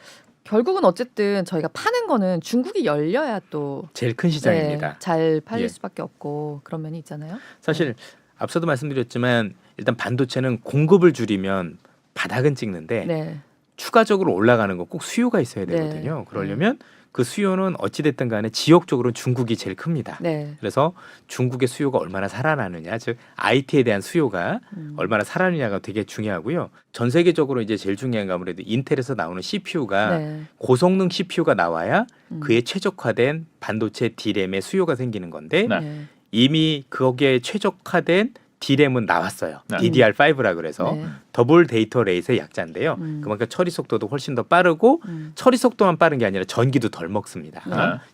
결국은 어쨌든 저희가 파는 거는 중국이 열려야 또 제일 큰 시장입니다. 네, 잘 팔릴 예. 수밖에 없고 그런 면이 있잖아요. 사실 앞서도 말씀드렸지만 일단 반도체는 공급을 줄이면 바닥은 찍는데 네. 추가적으로 올라가는 건 꼭 수요가 있어야 네. 되거든요. 그러려면 그 수요는 어찌됐든 간에 지역적으로 중국이 제일 큽니다. 네. 그래서 중국의 수요가 얼마나 살아나느냐, 즉 IT에 대한 수요가 얼마나 살아나느냐가 되게 중요하고요. 전 세계적으로 이제 제일 중요한 건 아무래도 인텔에서 나오는 CPU가 네. 고성능 CPU가 나와야 그에 최적화된 반도체 D램의 수요가 생기는 건데 네. 네. 이미 거기에 최적화된 D램은 나왔어요. 네. DDR5라 그래서 네. 더블 데이터 레이트의 약자인데요. 그만큼 처리 속도도 훨씬 더 빠르고 처리 속도만 빠른 게 아니라 전기도 덜 먹습니다.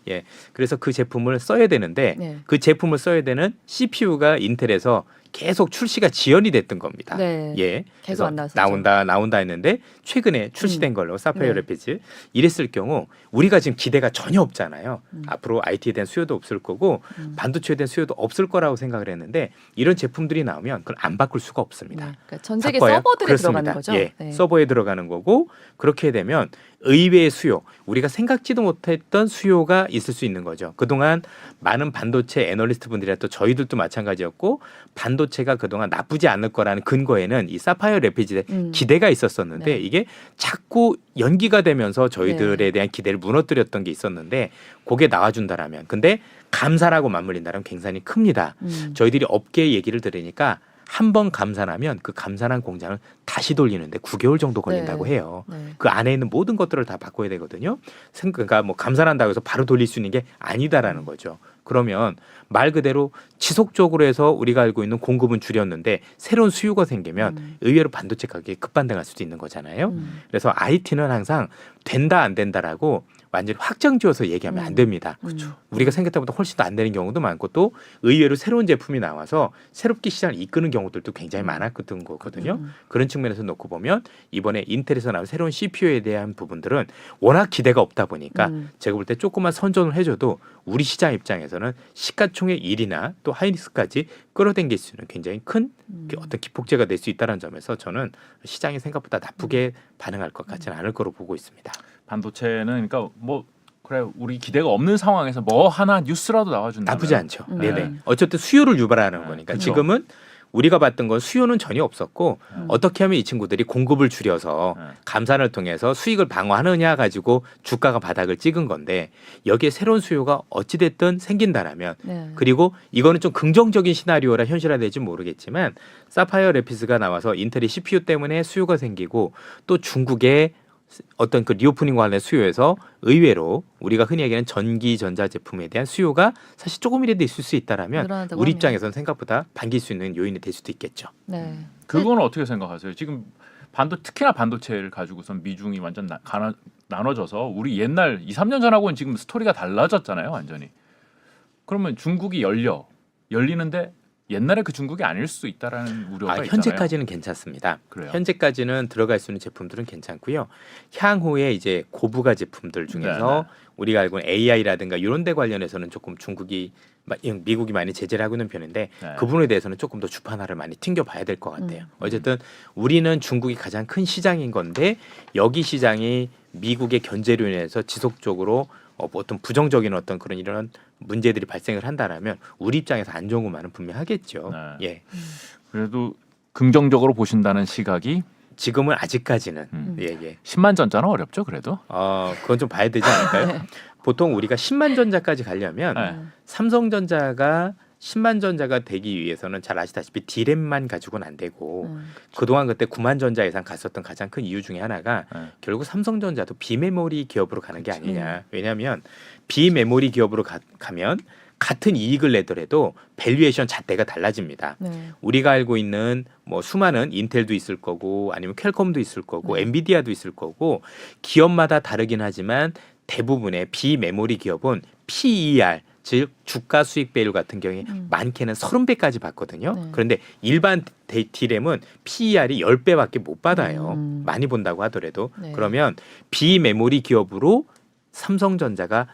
네. 예, 그래서 그 제품을 써야 되는데 네. 그 제품을 써야 되는 CPU가 인텔에서 계속 출시가 지연이 됐던 겁니다. 네. 예, 계속 그래서 안 나왔었죠. 나온다 했는데 최근에 출시된 걸로 사파이어 네. 레피즈 이랬을 경우 우리가 지금 기대가 전혀 없잖아요. 앞으로 IT에 대한 수요도 없을 거고 반도체에 대한 수요도 없을 거라고 생각을 했는데 이런 제품들이 나오면 그걸 안 바꿀 수가 없습니다. 네. 그러니까 전 세계 바꿔야? 서버들에 그렇습니다. 들어가는 거죠. 예, 네. 서버에 들어가는 거고 그렇게 되면 의외의 수요, 우리가 생각지도 못했던 수요가 있을 수 있는 거죠. 그동안 많은 반도체 애널리스트 분들이나 또 저희들도 마찬가지였고 반도체가 그동안 나쁘지 않을 거라는 근거에는 이 사파이어 레피즈에 기대가 있었었는데 네. 이게 자꾸 연기가 되면서 저희들에 대한 기대를 무너뜨렸던 게 있었는데 그게 나와준다라면 근데 감산하고 맞물린다면 굉장히 큽니다. 저희들이 업계 얘기를 들으니까 한 번 감산하면 그 감산한 공장을 다시 돌리는데 9개월 정도 걸린다고 네. 해요. 네. 그 안에 있는 모든 것들을 다 바꿔야 되거든요. 그러니까 뭐 감산한다고 해서 바로 돌릴 수 있는 게 아니다라는 거죠. 그러면 말 그대로 지속적으로 해서 우리가 알고 있는 공급은 줄였는데 새로운 수요가 생기면 의외로 반도체 가격이 급반등할 수도 있는 거잖아요. 그래서 IT는 항상 된다 안 된다라고 완전히 확정지어서 얘기하면 안 됩니다. 우리가 생각했던 것보다 훨씬 더 안 되는 경우도 많고 또 의외로 새로운 제품이 나와서 새롭게 시장을 이끄는 경우들도 굉장히 많았던 거거든요. 그런 측면에서 놓고 보면 이번에 인텔에서 나온 새로운 CPU에 대한 부분들은 워낙 기대가 없다 보니까 제가 볼 때 조금만 선전을 해줘도 우리 시장 입장에서는 시가총액 1위나 또 하이닉스까지 끌어당길 수 있는 굉장히 큰 어떤 기폭제가 될 수 있다는 점에서 저는 시장이 생각보다 나쁘게 반응할 것 같지는 않을 거로 보고 있습니다. 반도체는 그러니까 뭐 그래 우리 기대가 없는 상황에서 뭐 하나 뉴스라도 나와준다. 나쁘지 않죠. 네네. 어쨌든 수요를 유발하는 거니까 그쵸. 지금은 우리가 봤던 건 수요는 전혀 없었고 어떻게 하면 이 친구들이 공급을 줄여서 감산을 통해서 수익을 방어하느냐 가지고 주가가 바닥을 찍은 건데 여기에 새로운 수요가 어찌됐든 생긴다라면 네. 그리고 이거는 좀 긍정적인 시나리오라 현실화될지 모르겠지만 사파이어 래피드가 나와서 인텔이 CPU 때문에 수요가 생기고 또 중국의 어떤 그 리오프닝과 관련 수요에서 의외로 우리가 흔히 얘기하는 전기 전자 제품에 대한 수요가 사실 조금이라도 있을 수 있다라면 늘어난다고 우리 하면. 입장에서는 생각보다 반길 수 있는 요인이 될 수도 있겠죠. 네. 그거는 어떻게 생각하세요? 지금 특히나 반도체를 가지고선 미중이 완전 나눠져서 우리 옛날 2, 3년 전하고는 지금 스토리가 달라졌잖아요, 완전히. 그러면 중국이 열리는데 옛날에 그 중국이 아닐 수 있다라는 우려가 있잖아요. 현재까지는 괜찮습니다. 그래요? 현재까지는 들어갈 수 있는 제품들은 괜찮고요. 향후에 이제 고부가 제품들 중에서 우리가 알고 있는 AI라든가 이런 데 관련해서는 조금 미국이 많이 제재를 하고 있는 편인데 네. 그 부분에 대해서는 조금 더 주판화를 많이 튕겨봐야 될 것 같아요. 어쨌든 우리는 중국이 가장 큰 시장인 건데 여기 시장이 미국의 견제로 인해서 지속적으로 어떤 부정적인 어떤 그런 이런 문제들이 발생을 한다라면 우리 입장에서 안 좋은 것만은 분명하겠죠. 네. 예, 그래도 긍정적으로 보신다는 시각이 지금은 아직까지는 예. 10만 전자는 어렵죠, 그래도. 그건 좀 봐야 되지 않을까요? 보통 우리가 10만 전자까지 가려면 네. 삼성전자가 10만 전자가 되기 위해서는 잘 아시다시피 D램만 가지고는 안 되고 그동안 그때 9만 전자 이상 갔었던 가장 큰 이유 중에 하나가 결국 삼성전자도 비메모리 기업으로 가는 게 아니냐. 왜냐하면 비메모리 기업으로 가면 같은 이익을 내더라도 밸류에이션 잣대가 달라집니다. 네. 우리가 알고 있는 뭐 수많은 인텔도 있을 거고 아니면 퀄컴도 있을 거고 엔비디아도 있을 거고 기업마다 다르긴 하지만 대부분의 비메모리 기업은 PER 즉 주가 수익 배율 같은 경우에 많게는 30배까지 받거든요. 네. 그런데 일반 D램은 PER이 10배밖에 못 받아요. 많이 본다고 하더라도. 네. 그러면 비메모리 기업으로 삼성전자가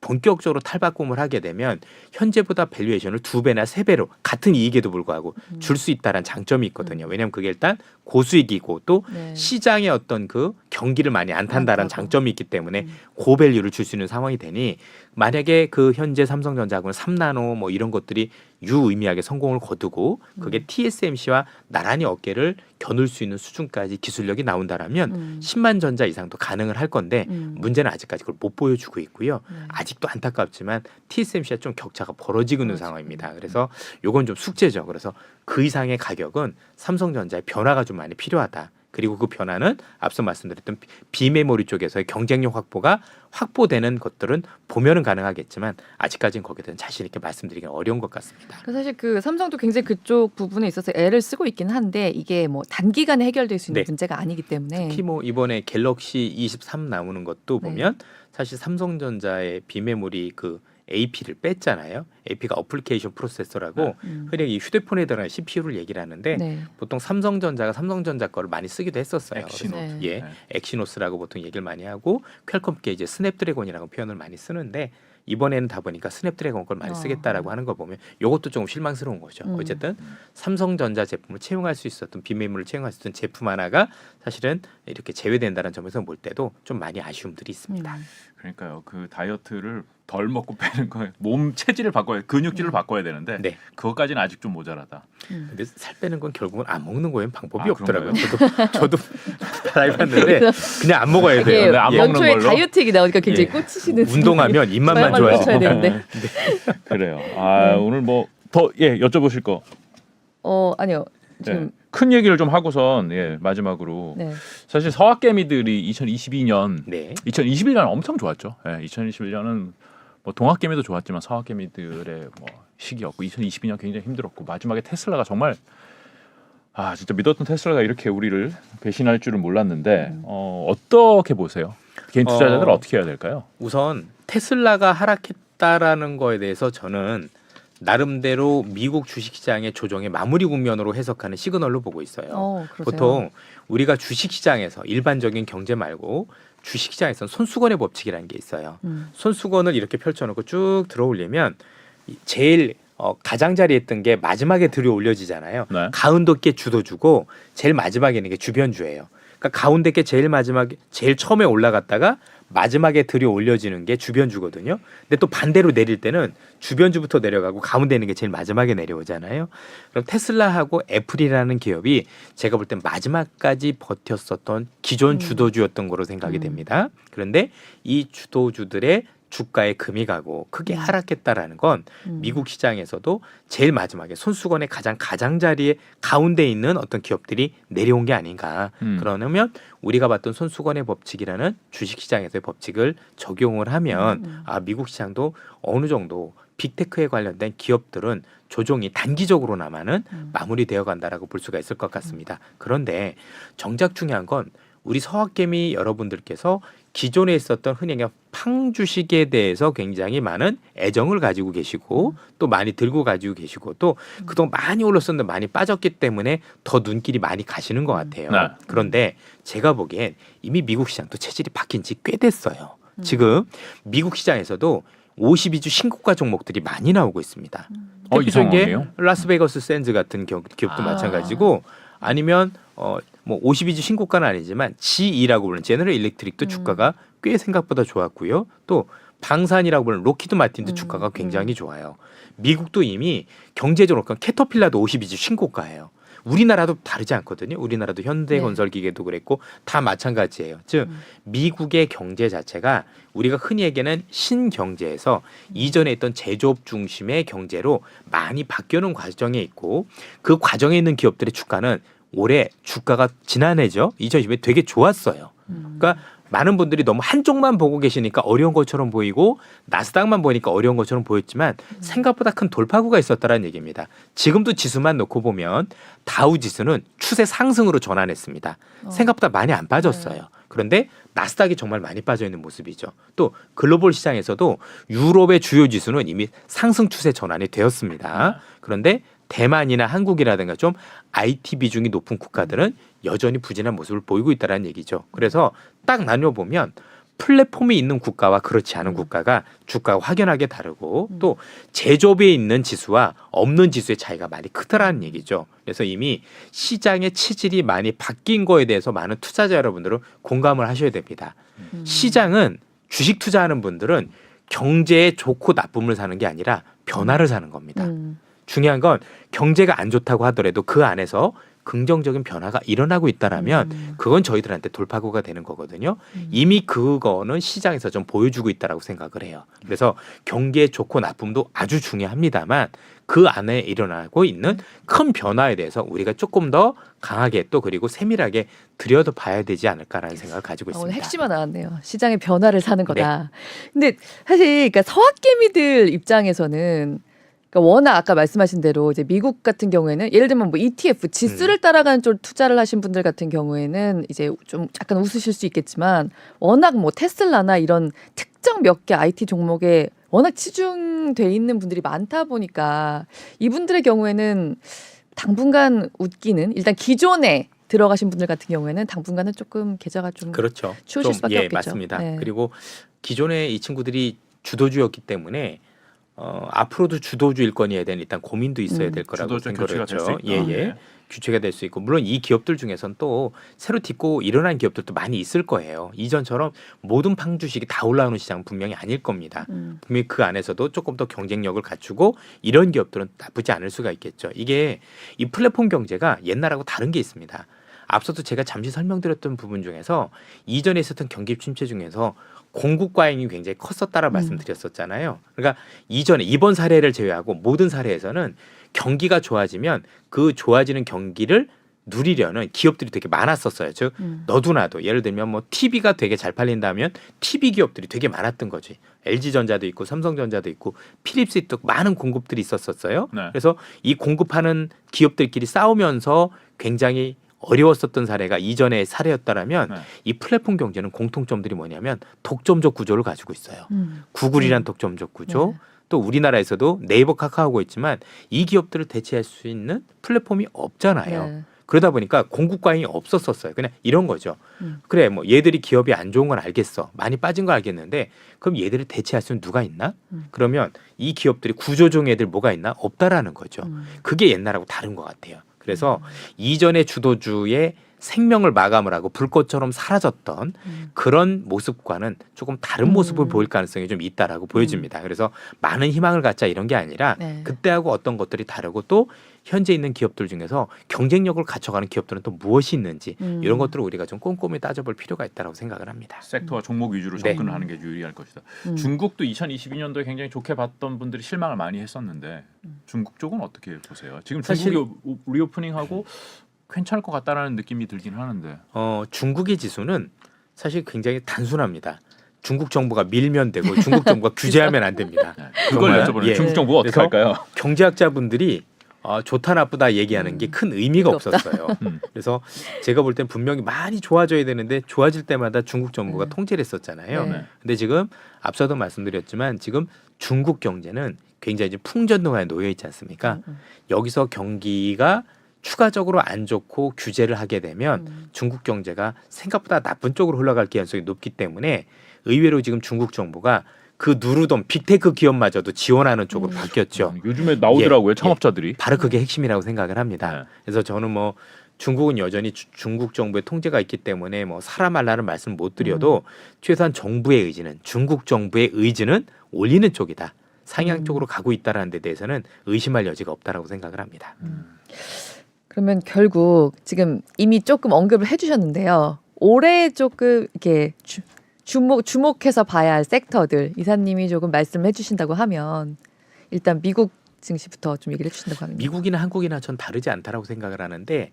본격적으로 탈바꿈을 하게 되면 현재보다 밸류에이션을 2배나 3배로 같은 이익에도 불구하고 줄 수 있다는 장점이 있거든요. 왜냐하면 그게 일단 고수익이고 또 네. 시장의 어떤 그 경기를 많이 안 탄다는 안 타고. 장점이 있기 때문에 고밸류를 줄 수 있는 상황이 되니 만약에 그 현재 삼성전자하고는 3나노 뭐 이런 것들이 유의미하게 성공을 거두고 그게 TSMC와 나란히 어깨를 겨눌 수 있는 수준까지 기술력이 나온다라면 10만 전자 이상도 가능을 할 건데 문제는 아직까지 그걸 못 보여주고 있고요. 네. 아직도 안타깝지만 TSMC와 좀 격차가 벌어지고 있는 상황입니다. 그래서 요건 좀 숙제죠. 그래서 그 이상의 가격은 삼성전자의 변화가 좀 많이 필요하다. 그리고 그 변화는 앞서 말씀드렸던 비메모리 쪽에서의 경쟁력 확보가 확보되는 것들은 보면은 가능하겠지만 아직까지는 거기에 대한 자신 있게 말씀드리기는 어려운 것 같습니다. 사실 그 삼성도 굉장히 그쪽 부분에 있어서 애를 쓰고 있긴 한데 이게 뭐 단기간에 해결될 수 있는 네. 문제가 아니기 때문에 특히 뭐 이번에 갤럭시 23 나오는 것도 보면 사실 삼성전자의 비메모리 그 AP를 뺐잖아요. AP가 어플리케이션 프로세서라고 흔히 이 휴대폰에 들어가는 CPU를 얘기를 하는데 네. 보통 삼성전자가 삼성전자 거를 많이 쓰기도 했었어요. 엑시노스. 그래서 네. 예, 엑시노스라고 보통 얘기를 많이 하고 퀄컴께 이제 스냅드래곤이라고 표현을 많이 쓰는데 이번에는 다 보니까 스냅드래곤 걸 많이 쓰겠다라고 하는 거 보면 이것도 조금 실망스러운 거죠. 어쨌든 삼성전자 제품을 채용할 수 있었던 비메모리를 채용할 수 있었던 제품 하나가 사실은 이렇게 제외된다는 점에서 볼 때도 좀 많이 아쉬움들이 있습니다. 그러니까요. 그 다이어트를 덜 먹고 빼는 거예요. 몸 체질을 바꿔야 근육질을 바꿔야 되는데 네. 그것까지는 아직 좀 모자라다. 근데 살 빼는 건 결국은 안 먹는 거에는 방법이 아, 없더라고요. 그런가요? 저도 다 해봤는데 그냥 안 먹어야 이게 돼요. 네, 안 먹는 연초에 걸로? 다이어트 얘기 나오니까 굉장히 예. 꽂히시는 운동하면 입맛만 저야말로 좋아지고. 꽂혀야 되는데. 그래요. 아 오늘 뭐 더 여쭤보실 거. 아니요. 네. 지금 큰 얘기를 좀 하고선 마지막으로 네. 사실 서학개미들이 2022년, 네. 2021년 엄청 좋았죠. 2021년은 뭐 동학개미도 좋았지만 서학개미들의 뭐 시기였고 2022년 굉장히 힘들었고 마지막에 테슬라가 정말 진짜 믿었던 테슬라가 이렇게 우리를 배신할 줄은 몰랐는데 어떻게 보세요? 개인 투자자들 어떻게 해야 될까요? 우선 테슬라가 하락했다라는 거에 대해서 저는 나름대로 미국 주식시장의 조정의 마무리 국면으로 해석하는 시그널로 보고 있어요. 그러세요? 보통 우리가 주식시장에서 일반적인 경제 말고 주식시장에서는 손수건의 법칙이라는 게 있어요. 손수건을 이렇게 펼쳐놓고 쭉 들어올리면 제일 가장자리에 있던 게 마지막에 들어 올려지잖아요. 네. 가운데 게 주도주고 제일 마지막에 있는 게 주변주예요. 그러니까 가운데 게 제일 마지막에 제일 처음에 올라갔다가 마지막에 들여 올려지는 게 주변주거든요. 근데 또 반대로 내릴 때는 주변주부터 내려가고 가운데 있는 게 제일 마지막에 내려오잖아요. 그럼 테슬라하고 애플이라는 기업이 제가 볼 땐 마지막까지 버텼었던 기존 주도주였던 거로 생각이 됩니다. 그런데 이 주도주들의 주가에 금이 가고 크게 하락했다라는 건 미국 시장에서도 제일 마지막에 손수건의 가장자리에 가운데 있는 어떤 기업들이 내려온 게 아닌가. 그러면 우리가 봤던 손수건의 법칙이라는 주식시장에서의 법칙을 적용을 하면 미국 시장도 어느 정도 빅테크에 관련된 기업들은 조정이 단기적으로나마는 마무리되어 간다라고 볼 수가 있을 것 같습니다. 그런데 정작 중요한 건 우리 서학개미 여러분들께서 기존에 있었던 흔히 팡 주식에 대해서 굉장히 많은 애정을 가지고 계시고 또 많이 들고 가지고 계시고 또 그동안 많이 올랐었는데 많이 빠졌기 때문에 더 눈길이 많이 가시는 것 같아요. 네. 그런데 제가 보기엔 이미 미국 시장도 체질이 바뀐 지 꽤 됐어요. 지금 미국 시장에서도 52주 신고가 종목들이 많이 나오고 있습니다. 이 대표적인 상황이에요? 라스베가스 샌즈 같은 기업도 마찬가지고 아니면 뭐 52주 신고가는 아니지만 GE라고 부르는 제너럴 일렉트릭도 주가가 꽤 생각보다 좋았고요. 또 방산이라고 부르는 로키드 마틴도 주가가 굉장히 좋아요. 미국도 이미 경제적으로 캐터필라도 52주 신고가예요. 우리나라도 다르지 않거든요. 우리나라도 현대건설기계도 그랬고 다 마찬가지예요. 즉 미국의 경제 자체가 우리가 흔히 얘기하는 신경제에서 이전에 있던 제조업 중심의 경제로 많이 바뀌는 과정에 있고 그 과정에 있는 기업들의 주가는 올해 주가가 지난해죠. 2020년에 되게 좋았어요. 그러니까 많은 분들이 너무 한쪽만 보고 계시니까 어려운 것처럼 보이고 나스닥만 보니까 어려운 것처럼 보였지만 생각보다 큰 돌파구가 있었다는 얘기입니다. 지금도 지수만 놓고 보면 다우 지수는 추세 상승으로 전환했습니다. 생각보다 많이 안 빠졌어요. 그런데 나스닥이 정말 많이 빠져 있는 모습이죠. 또 글로벌 시장에서도 유럽의 주요 지수는 이미 상승 추세 전환이 되었습니다. 그런데 대만이나 한국이라든가 좀 IT 비중이 높은 국가들은 여전히 부진한 모습을 보이고 있다는 얘기죠. 그래서 딱 나눠보면 플랫폼이 있는 국가와 그렇지 않은 국가가 주가가 확연하게 다르고 또 제조업에 있는 지수와 없는 지수의 차이가 많이 크다라는 얘기죠. 그래서 이미 시장의 체질이 많이 바뀐 거에 대해서 많은 투자자 여러분들은 공감을 하셔야 됩니다. 시장은 주식 투자하는 분들은 경제의 좋고 나쁨을 사는 게 아니라 변화를 사는 겁니다. 중요한 건 경제가 안 좋다고 하더라도 그 안에서 긍정적인 변화가 일어나고 있다라면 그건 저희들한테 돌파구가 되는 거거든요. 이미 그거는 시장에서 좀 보여주고 있다라고 생각을 해요. 그래서 경기의 좋고 나쁨도 아주 중요합니다만 그 안에 일어나고 있는 큰 변화에 대해서 우리가 조금 더 강하게 또 그리고 세밀하게 들여다봐야 되지 않을까라는 생각을 가지고 있습니다. 오늘 핵심이 나왔네요. 시장의 변화를 사는 거다. 근데 사실 그러니까 서학개미들 입장에서는 그러니까 워낙 아까 말씀하신 대로 이제 미국 같은 경우에는 예를 들면 뭐 ETF 지수를 따라가는 쪽 투자를 하신 분들 같은 경우에는 이제 좀 약간 웃으실 수 있겠지만 워낙 뭐 테슬라나 이런 특정 몇 개 IT 종목에 워낙 치중돼 있는 분들이 많다 보니까 이분들의 경우에는 당분간 웃기는 일단 기존에 들어가신 분들 같은 경우에는 당분간은 조금 계좌가 좀 그렇죠. 추우실 수밖에 없겠죠. 맞습니다. 네. 그리고 기존에 이 친구들이 주도주였기 때문에 앞으로도 주도주 일권이어야 되는 일단 고민도 있어야 될 거라고 주도주 생각을 교체가 될수 했죠. 있다. 네. 규제가 될 수 있고 물론 이 기업들 중에선 또 새로 딛고 일어난 기업들도 많이 있을 거예요. 이전처럼 모든 팡 주식이 다 올라오는 시장은 분명히 아닐 겁니다. 분명히 그 안에서도 조금 더 경쟁력을 갖추고 이런 기업들은 나쁘지 않을 수가 있겠죠. 이게 이 플랫폼 경제가 옛날하고 다른 게 있습니다. 앞서도 제가 잠시 설명드렸던 부분 중에서 이전에 있었던 경기 침체 중에서 공급 과잉이 굉장히 컸었다라고 말씀드렸었잖아요. 그러니까 이번 사례를 제외하고 모든 사례에서는 경기가 좋아지면 그 좋아지는 경기를 누리려는 기업들이 되게 많았었어요. 즉 너도나도 예를 들면 뭐 TV가 되게 잘 팔린다면 TV 기업들이 되게 많았던 거지. LG전자도 있고 삼성전자도 있고 필립스 있고 많은 공급들이 있었어요. 네. 그래서 이 공급하는 기업들끼리 싸우면서 굉장히 어려웠었던 사례가 이전의 사례였다라면 네. 이 플랫폼 경제는 공통점들이 뭐냐면 독점적 구조를 가지고 있어요. 음. 구글이란 독점적 구조, 네. 또 우리나라에서도 네이버, 카카오가 있지만 이 기업들을 대체할 수 있는 플랫폼이 없잖아요. 네. 그러다 보니까 공급 과잉이 없었었어요. 그냥 이런 거죠. 음. 그래, 뭐 얘들이 기업이 안 좋은 건 알겠어. 많이 빠진 건 알겠는데 그럼 얘들을 대체할 수는 누가 있나? 그러면 이 기업들이 구조종 애들 뭐가 있나? 없다라는 거죠. 그게 옛날하고 다른 것 같아요. 그래서 이전의 주도주의 생명을 마감을 하고 불꽃처럼 사라졌던 그런 모습과는 조금 다른 모습을 보일 가능성이 좀 있다라고 보여집니다. 그래서 많은 희망을 갖자 이런 게 아니라 네. 그때하고 어떤 것들이 다르고 또 현재 있는 기업들 중에서 경쟁력을 갖춰가는 기업들은 또 무엇이 있는지 이런 것들을 우리가 좀 꼼꼼히 따져볼 필요가 있다고 생각을 합니다. 섹터와 종목 위주로 네. 접근을 하는 게 유리할 것이다. 중국도 2022년도에 굉장히 좋게 봤던 분들이 실망을 많이 했었는데 중국 쪽은 어떻게 보세요? 지금 사실- 중국이 리오프닝하고 괜찮을 것 같다라는 느낌이 들긴 하는데. 중국의 지수는 사실 굉장히 단순합니다. 중국 정부가 밀면 되고 중국 정부가 규제하면 안 됩니다. 네. 그걸 정말, 여쭤보는 예. 중국 정부가 어떻게 그래서 할까요? 경제학자분들이 좋다 나쁘다 얘기하는 게 큰 의미가 의미가 없었어요. 그래서 제가 볼 땐 분명히 많이 좋아져야 되는데 좋아질 때마다 중국 정부가 네. 통제를 했었잖아요. 네. 근데 지금 앞서도 말씀드렸지만 지금 중국 경제는 굉장히 이제 풍전등화에 놓여 있지 않습니까? 여기서 경기가 추가적으로 안 좋고 규제를 하게 되면 중국 경제가 생각보다 나쁜 쪽으로 흘러갈 가능성이 높기 때문에 의외로 지금 중국 정부가 그 누르던 빅테크 기업마저도 지원하는 쪽으로 바뀌었죠. 요즘에 나오더라고요 예. 창업자들이. 바로 그게 핵심이라고 생각을 합니다. 네. 그래서 저는 뭐 중국은 여전히 중국 정부의 통제가 있기 때문에 뭐 사라 말라는 말씀 못 드려도 최소한 정부의 의지는 중국 정부의 의지는 올리는 쪽이다. 상향 쪽으로 가고 있다라는 데 대해서는 의심할 여지가 없다라고 생각을 합니다. 그러면 결국 지금 이미 조금 언급을 해주셨는데요. 올해 조금 이렇게 주목해서 봐야 할 섹터들 이사님이 조금 말씀을 해주신다고 하면 일단 미국 증시부터 좀 얘기를 해주신다고 하면 미국이나 한국이나 전 다르지 않다라고 생각을 하는데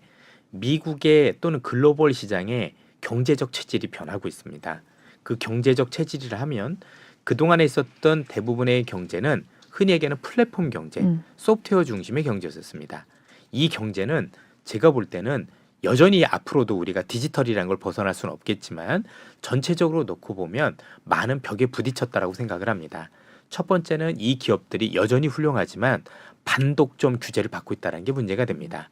미국의 또는 글로벌 시장의 경제적 체질이 변하고 있습니다. 그 경제적 체질이라 하면 그동안에 있었던 대부분의 경제는 흔히 얘기하는 플랫폼 경제, 소프트웨어 중심의 경제였습니다. 이 경제는 제가 볼 때는 여전히 앞으로도 우리가 디지털이라는 걸 벗어날 수는 없겠지만 전체적으로 놓고 보면 많은 벽에 부딪혔다라고 생각을 합니다. 첫 번째는 이 기업들이 여전히 훌륭하지만 반독점 규제를 받고 있다는 게 문제가 됩니다.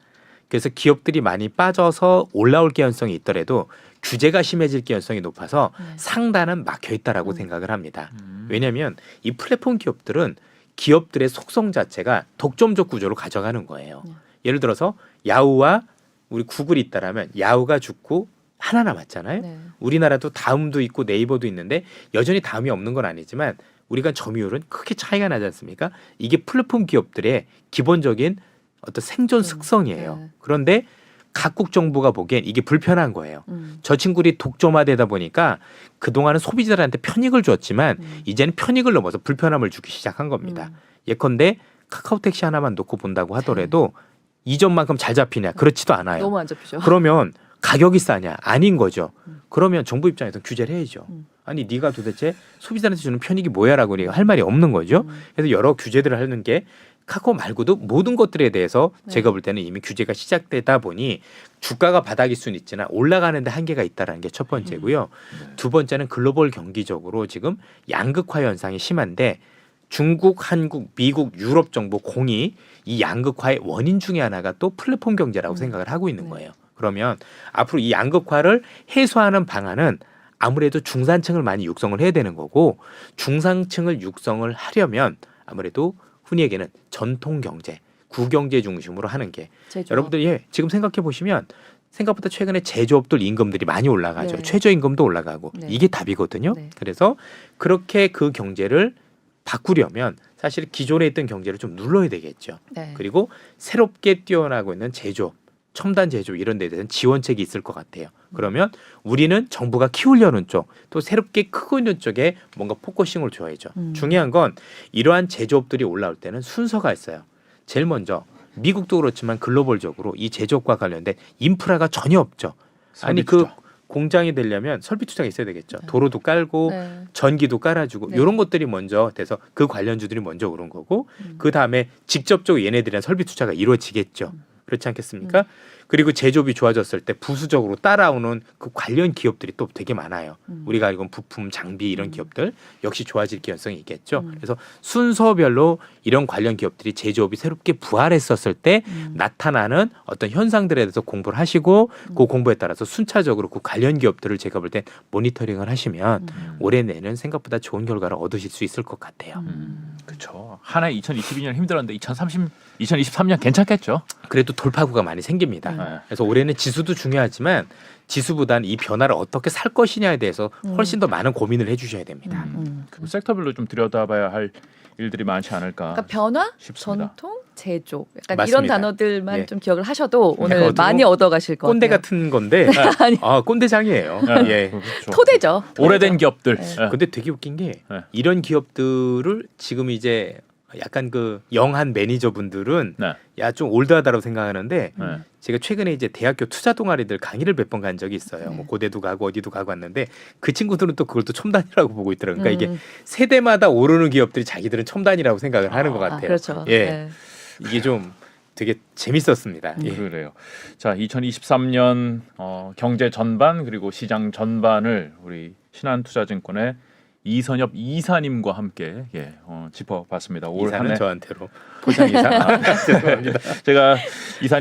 그래서 기업들이 많이 빠져서 올라올 가능성이 있더라도 규제가 심해질 가능성이 높아서 상단은 막혀 있다라고 생각을 합니다. 왜냐하면 이 플랫폼 기업들은 기업들의 속성 자체가 독점적 구조로 가져가는 거예요. 예를 들어서 야후와 우리 구글이 있다라면 야후가 죽고 하나 남았잖아요. 네. 우리나라도 다음도 있고 네이버도 있는데 여전히 다음이 없는 건 아니지만 우리가 점유율은 크게 차이가 나지 않습니까? 이게 플랫폼 기업들의 기본적인 어떤 생존 특성이에요. 네. 그런데 각국 정부가 보기엔 이게 불편한 거예요. 저 친구들이 독점화되다 보니까 그동안은 소비자들한테 편익을 줬지만 이제는 편익을 넘어서 불편함을 주기 시작한 겁니다. 예컨대 카카오택시 하나만 놓고 본다고 하더라도 이전만큼 잘 잡히냐? 그렇지도 않아요. 너무 안 잡히죠. 그러면 가격이 싸냐? 아닌 거죠. 그러면 정부 입장에서 규제를 해야죠. 아니 네가 도대체 소비자한테 주는 편익이 뭐야라고 할 말이 없는 거죠. 그래서 여러 규제들을 하는 게 카카오 말고도 모든 것들에 대해서 제가 볼 때는 이미 규제가 시작되다 보니 주가가 바닥일 수는 있지만 올라가는데 한계가 있다는 게 첫 번째고요. 두 번째는 글로벌 경기적으로 지금 양극화 현상이 심한데 중국, 한국, 미국, 유럽 정부 공이 이 양극화의 원인 중에 하나가 또 플랫폼 경제라고 생각을 하고 있는 거예요. 그러면 앞으로 이 양극화를 해소하는 방안은 아무래도 중산층을 많이 육성을 해야 되는 거고 중산층을 육성을 하려면 아무래도 흔히 얘기하는 전통 경제, 구경제 중심으로 하는 게 제조업. 여러분들 지금 생각해 보시면 생각보다 최근에 제조업들 임금들이 많이 올라가죠. 네. 최저임금도 올라가고 네. 이게 답이거든요. 네. 그래서 그렇게 그 경제를 바꾸려면 사실 기존에 있던 경제를 좀 눌러야 되겠죠. 네. 그리고 새롭게 뛰어나고 있는 제조업, 첨단 제조업 이런 데에 대한 지원책이 있을 것 같아요. 그러면 우리는 정부가 키우려는 쪽, 또 새롭게 크고 있는 쪽에 뭔가 포커싱을 줘야죠. 중요한 건 이러한 제조업들이 올라올 때는 순서가 있어요. 제일 먼저 미국도 그렇지만 글로벌적으로 이 제조업과 관련된 인프라가 전혀 없죠. 아니 설비 그 투자. 공장이 되려면 설비 투자가 있어야 되겠죠. 도로도 깔고 네. 전기도 깔아주고 네. 이런 것들이 먼저 돼서 그 관련주들이 먼저 오른 거고 그 다음에 직접적으로 얘네들이랑 설비 투자가 이루어지겠죠. 그렇지 않겠습니까? 그리고 제조업이 좋아졌을 때 부수적으로 따라오는 그 관련 기업들이 또 되게 많아요. 우리가 알고 있는 부품, 장비 이런 기업들 역시 좋아질 가능성이 있겠죠. 그래서 순서별로 이런 관련 기업들이 제조업이 새롭게 부활했었을 때 나타나는 어떤 현상들에 대해서 공부를 하시고 그 공부에 따라서 순차적으로 그 관련 기업들을 제가 볼 때 모니터링을 하시면 올해 내년 생각보다 좋은 결과를 얻으실 수 있을 것 같아요. 그렇죠. 한 해 2022년 힘들었는데 2023년 괜찮겠죠. 그래도 돌파구가 많이 생깁니다. 네. 그래서 올해는 지수도 중요하지만 지수보다는 이 변화를 어떻게 살 것이냐에 대해서 훨씬 더 많은 고민을 해주셔야 됩니다. 그 섹터별로 좀 들여다봐야 할 일들이 많지 않을까. 그러니까 변화, 싶습니다. 전통, 제조 약간 맞습니다. 이런 단어들만 예. 좀 기억을 하셔도 오늘 어떻게 많이 얻어가실 것 꼰대 같아요. 같은 건데 아니. 꼰대장이에요. 네, 예. 그렇죠. 토대죠. 오래된 기업들. 네. 예. 근데 되게 웃긴 게 네. 이런 기업들을 지금 이제 약간 그 영한 매니저분들은 네. 야 좀 올드하다고 생각하는데 네. 제가 최근에 이제 대학교 투자 동아리들 강의를 몇 번 간 적이 있어요. 뭐 고대도 가고 어디도 가고 왔는데 그 친구들은 또 그걸 또 첨단이라고 보고 있더라고요. 그러니까 이게 세대마다 오르는 기업들이 자기들은 첨단이라고 생각을 하는 것 같아요. 그렇죠. 예, 네. 이게 좀 되게 재밌었습니다. 예. 그래요. 자, 2023년 경제 전반 그리고 시장 전반을 우리 신한투자증권의 이선엽 이사님과 함께 짚어봤습니다. 올 이사는 한 해 저한테로 포장 이사. 죄송합니다. 제가 이사